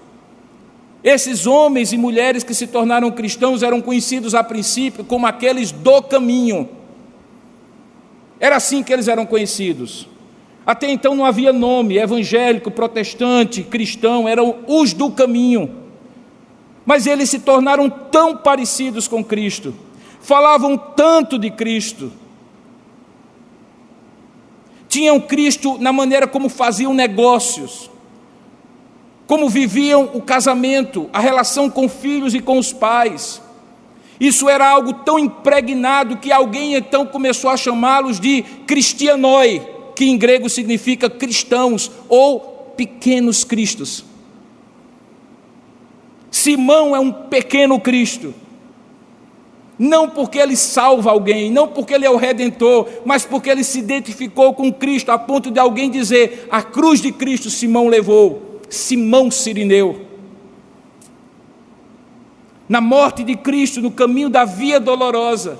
esses homens e mulheres que se tornaram cristãos eram conhecidos a princípio como aqueles do caminho. Era assim que eles eram conhecidos. Até então não havia nome, evangélico, protestante, cristão, eram os do caminho. Mas eles se tornaram tão parecidos com Cristo, falavam tanto de Cristo, tinham Cristo na maneira como faziam negócios, como viviam o casamento, a relação com filhos e com os pais. Isso era algo tão impregnado que alguém então começou a chamá-los de cristianoi, que em grego significa cristãos ou pequenos cristos. Simão é um pequeno Cristo. Não porque ele salva alguém, não porque ele é o Redentor, mas porque ele se identificou com Cristo, a ponto de alguém dizer: a cruz de Cristo Simão levou, Simão Cirineu. Na morte de Cristo, no caminho da via dolorosa,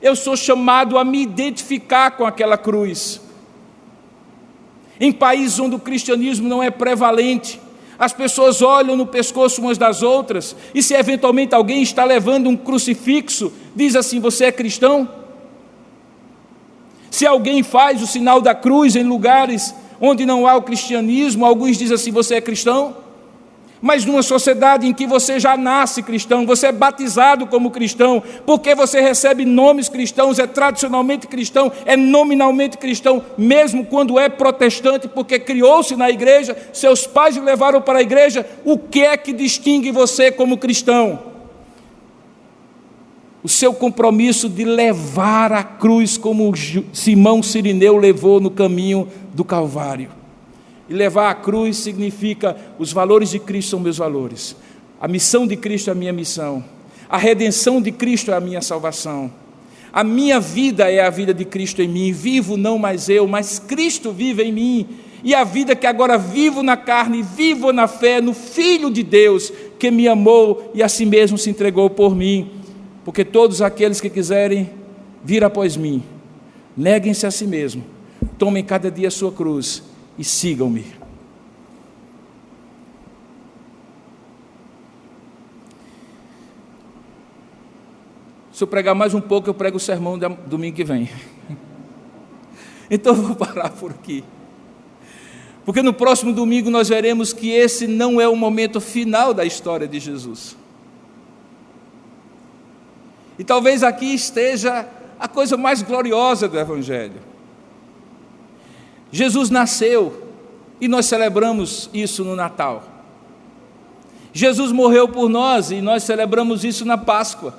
eu sou chamado a me identificar com aquela cruz. Em países onde o cristianismo não é prevalente, As pessoas olham no pescoço umas das outras, e se eventualmente alguém está levando um crucifixo, diz assim: você é cristão? Se alguém faz o sinal da cruz em lugares onde não há o cristianismo, alguns dizem assim: você é cristão? Mas numa sociedade em que você já nasce cristão, você é batizado como cristão, porque você recebe nomes cristãos, é tradicionalmente cristão, é nominalmente cristão, mesmo quando é protestante, porque criou-se na igreja, seus pais o levaram para a igreja, o que é que distingue você como cristão? O seu compromisso de levar a cruz como Simão Cirineu levou no caminho do Calvário. E levar a cruz significa: os valores de Cristo são meus valores, a missão de Cristo é a minha missão, a redenção de Cristo é a minha salvação, a minha vida é a vida de Cristo em mim, vivo não mais eu, mas Cristo vive em mim, e a vida que agora vivo na carne, vivo na fé, no Filho de Deus, que me amou e a si mesmo se entregou por mim. Porque todos aqueles que quiserem vir após mim, neguem-se a si mesmo, tomem cada dia a sua cruz e sigam-me. Se eu pregar mais um pouco, eu prego o sermão domingo que vem. Então eu vou parar por aqui. Porque no próximo domingo nós veremos que esse não é o momento final da história de Jesus. E talvez aqui esteja a coisa mais gloriosa do Evangelho. Jesus nasceu, e nós celebramos isso no Natal. Jesus morreu por nós, e nós celebramos isso na Páscoa.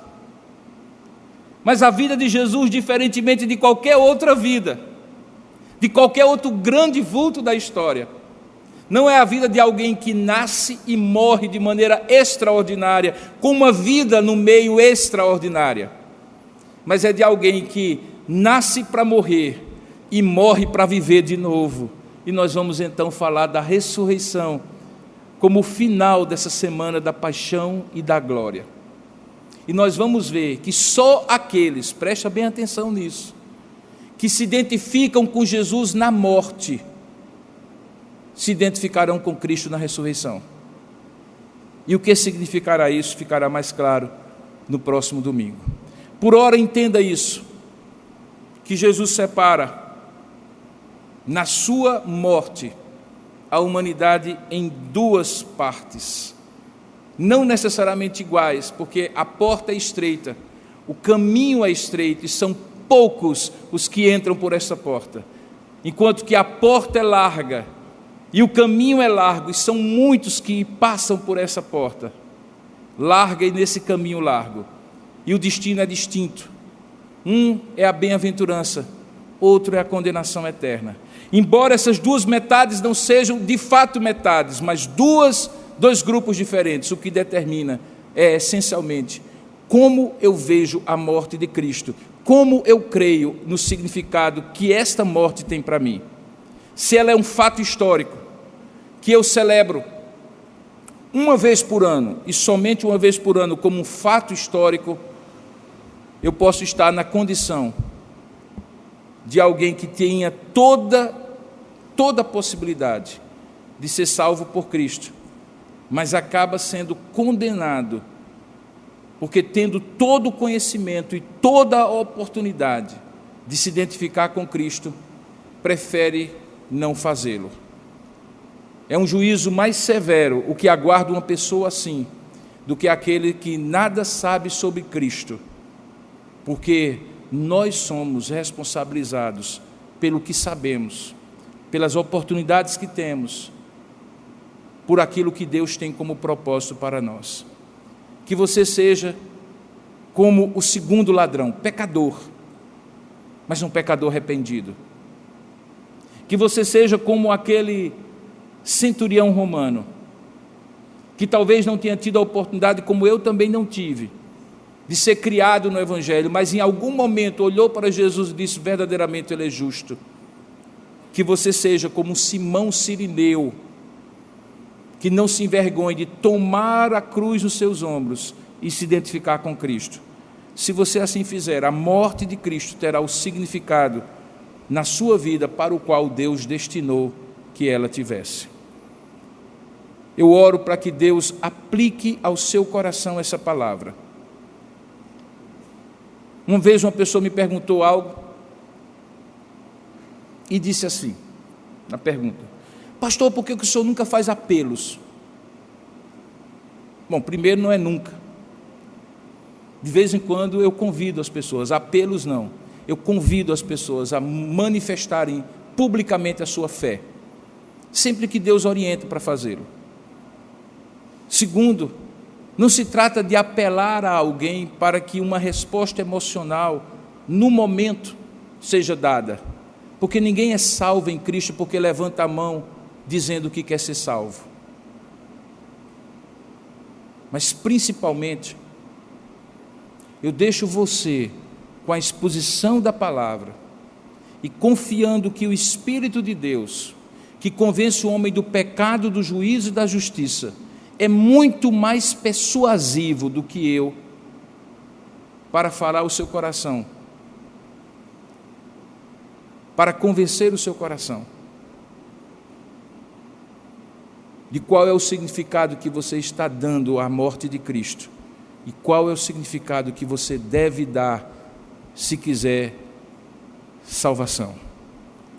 Mas a vida de Jesus, diferentemente de qualquer outra vida, de qualquer outro grande vulto da história, não é a vida de alguém que nasce e morre de maneira extraordinária, com uma vida no meio extraordinária, mas é de alguém que nasce para morrer e morre para viver de novo. E nós vamos então falar da ressurreição como o final dessa semana da paixão e da glória. E nós vamos ver que só aqueles, presta bem atenção nisso, que se identificam com Jesus na morte, se identificarão com Cristo na ressurreição. E o que significará isso ficará mais claro no próximo domingo. Por ora, entenda isso, que Jesus separa na sua morte a humanidade em duas partes, não necessariamente iguais, porque a porta é estreita, o caminho é estreito, e são poucos os que entram por essa porta, enquanto que a porta é larga, e o caminho é largo, e são muitos que passam por essa porta larga e nesse caminho largo, e o destino é distinto. Um é a bem-aventurança, outro é a condenação eterna. Embora essas duas metades não sejam de fato metades, mas dois grupos diferentes, o que determina é essencialmente como eu vejo a morte de Cristo, como eu creio no significado que esta morte tem para mim. Se ela é um fato histórico, que eu celebro uma vez por ano, e somente uma vez por ano, como um fato histórico, eu posso estar na condição de alguém que tenha toda a possibilidade de ser salvo por Cristo, mas acaba sendo condenado, porque tendo todo o conhecimento e toda a oportunidade de se identificar com Cristo, prefere não fazê-lo. É um juízo mais severo o que aguarda uma pessoa assim, do que aquele que nada sabe sobre Cristo, porque nós somos responsabilizados pelo que sabemos, pelas oportunidades que temos, por aquilo que Deus tem como propósito para nós. Que você seja como o segundo ladrão, pecador, mas um pecador arrependido. Que você seja como aquele centurião romano, que talvez não tenha tido a oportunidade, como eu também não tive, de ser criado no Evangelho, mas em algum momento olhou para Jesus e disse: verdadeiramente Ele é justo. Que você seja como um Simão Cirineu, que não se envergonhe de tomar a cruz nos seus ombros e se identificar com Cristo. Se você assim fizer, a morte de Cristo terá o significado na sua vida para o qual Deus destinou que ela tivesse. eu oro para que Deus aplique ao seu coração essa palavra. Uma vez uma pessoa me perguntou algo e disse assim, na pergunta: pastor, por que o senhor nunca faz apelos? Bom, primeiro, não é nunca. De vez em quando eu convido as pessoas, apelos não, eu convido as pessoas a manifestarem publicamente a sua fé, sempre que Deus orienta para fazê-lo. Segundo, não se trata de apelar a alguém para que uma resposta emocional, no momento, seja dada, porque ninguém é salvo em Cristo porque levanta a mão dizendo que quer ser salvo. Mas principalmente, eu deixo você com a exposição da palavra e confiando que o Espírito de Deus, que convence o homem do pecado, do juízo e da justiça, é muito mais persuasivo do que eu para falar o seu coração, para convencer o seu coração de qual é o significado que você está dando à morte de Cristo e qual é o significado que você deve dar se quiser salvação.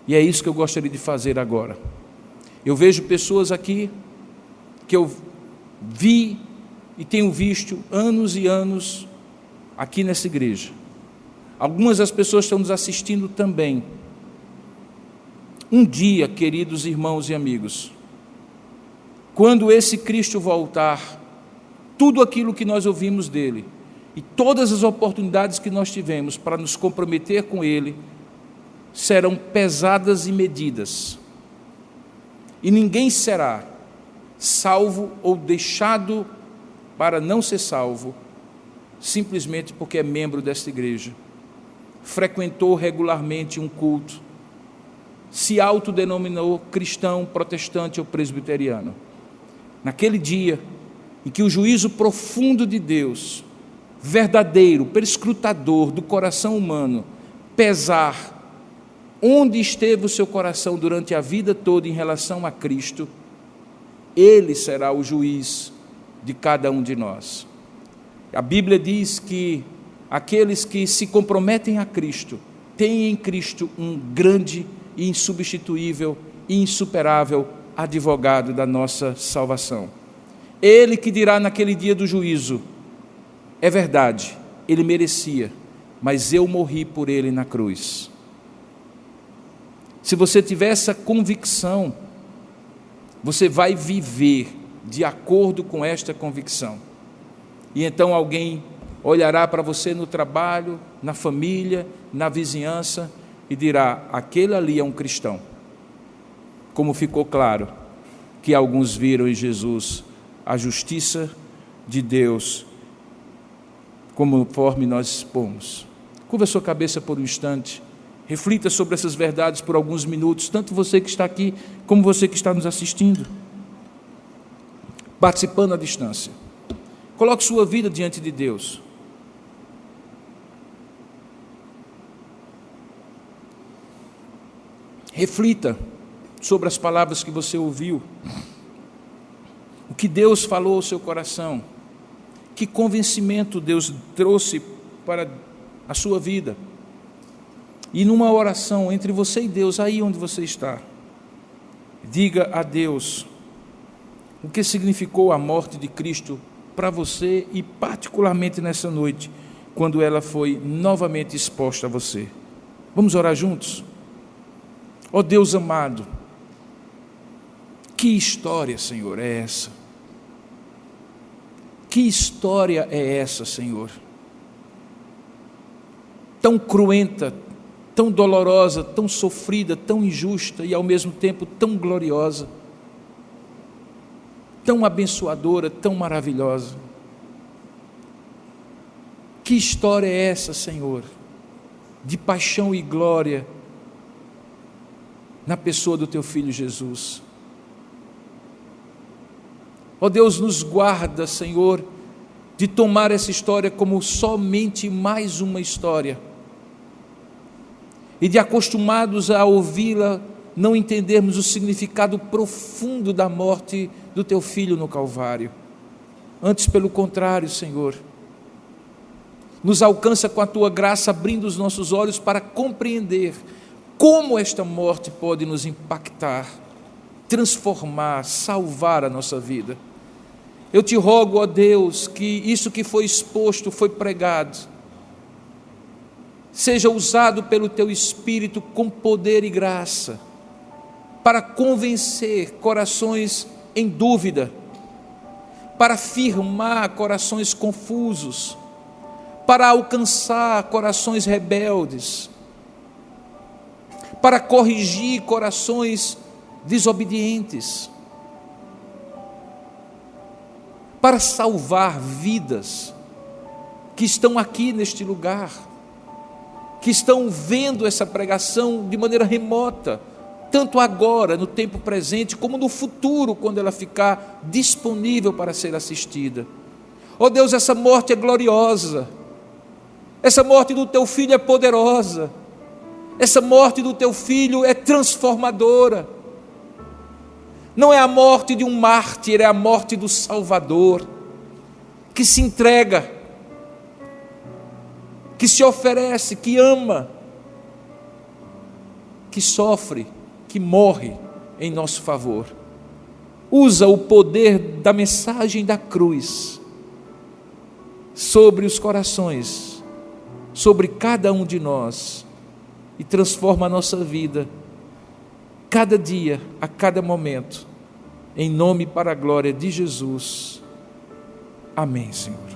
E é isso que eu gostaria de fazer agora. Eu vejo pessoas aqui que eu vi e tenho visto anos e anos aqui nessa igreja. Algumas das pessoas estão nos assistindo também. Um dia, queridos irmãos e amigos, quando esse Cristo voltar, tudo aquilo que nós ouvimos dele e todas as oportunidades que nós tivemos para nos comprometer com ele serão pesadas e medidas. E ninguém será salvo ou deixado para não ser salvo simplesmente porque é membro desta igreja, frequentou regularmente um culto, se autodenominou cristão, protestante ou presbiteriano. Naquele dia em que o juízo profundo de Deus, verdadeiro, perscrutador do coração humano, pesar onde esteve o seu coração durante a vida toda em relação a Cristo, ele será o juiz de cada um de nós. A Bíblia diz que aqueles que se comprometem a Cristo têm em Cristo um grande e insubstituível e insuperável advogado da nossa salvação. Ele que dirá naquele dia do juízo: é verdade, ele merecia, mas eu morri por ele na cruz. Se você tiver essa convicção, você vai viver de acordo com esta convicção. E então alguém olhará para você no trabalho, na família, na vizinhança e dirá: aquele ali é um cristão. Como ficou claro que alguns viram em Jesus a justiça de Deus, conforme nós expomos. Curva a sua cabeça por um instante, reflita sobre essas verdades por alguns minutos, tanto você que está aqui, como você que está nos assistindo, participando à distância. Coloque sua vida diante de Deus. Reflita sobre as palavras que você ouviu, o que Deus falou ao seu coração, que convencimento Deus trouxe para a sua vida. E numa oração entre você e Deus, aí onde você está, diga a Deus o que significou a morte de Cristo para você e particularmente nessa noite, quando ela foi novamente exposta a você. Vamos orar juntos? Ó Deus amado, que história, Senhor, é essa? Que história é essa, Senhor? Tão cruenta, tão dolorosa, tão sofrida, tão injusta e ao mesmo tempo tão gloriosa, tão abençoadora, tão maravilhosa. Que história é essa, Senhor, de paixão e glória na pessoa do Teu Filho Jesus. Ó Deus, nos guarda, Senhor, de tomar essa história como somente mais uma história, e de acostumados a ouvi-la não entendermos o significado profundo da morte do teu Filho no Calvário. Antes, pelo contrário, Senhor, nos alcança com a tua graça, abrindo os nossos olhos para compreender como esta morte pode nos impactar, transformar, salvar a nossa vida. Eu te rogo, ó Deus, que isso que foi exposto, foi pregado, seja usado pelo teu Espírito com poder e graça, para convencer corações em dúvida, para firmar corações confusos, para alcançar corações rebeldes, para corrigir corações desobedientes, para salvar vidas que estão aqui neste lugar, que estão vendo essa pregação de maneira remota, tanto agora, no tempo presente, como no futuro, quando ela ficar disponível para ser assistida. Ó Deus, essa morte é gloriosa, essa morte do teu Filho é poderosa, essa morte do teu Filho é transformadora. Não é a morte de um mártir, é a morte do Salvador, que se entrega, que se oferece, que ama, que sofre, que morre em nosso favor. Usa o poder da mensagem da cruz sobre os corações, sobre cada um de nós, e transforma a nossa vida, cada dia, a cada momento, em nome e para a glória de Jesus. Amém, Senhor.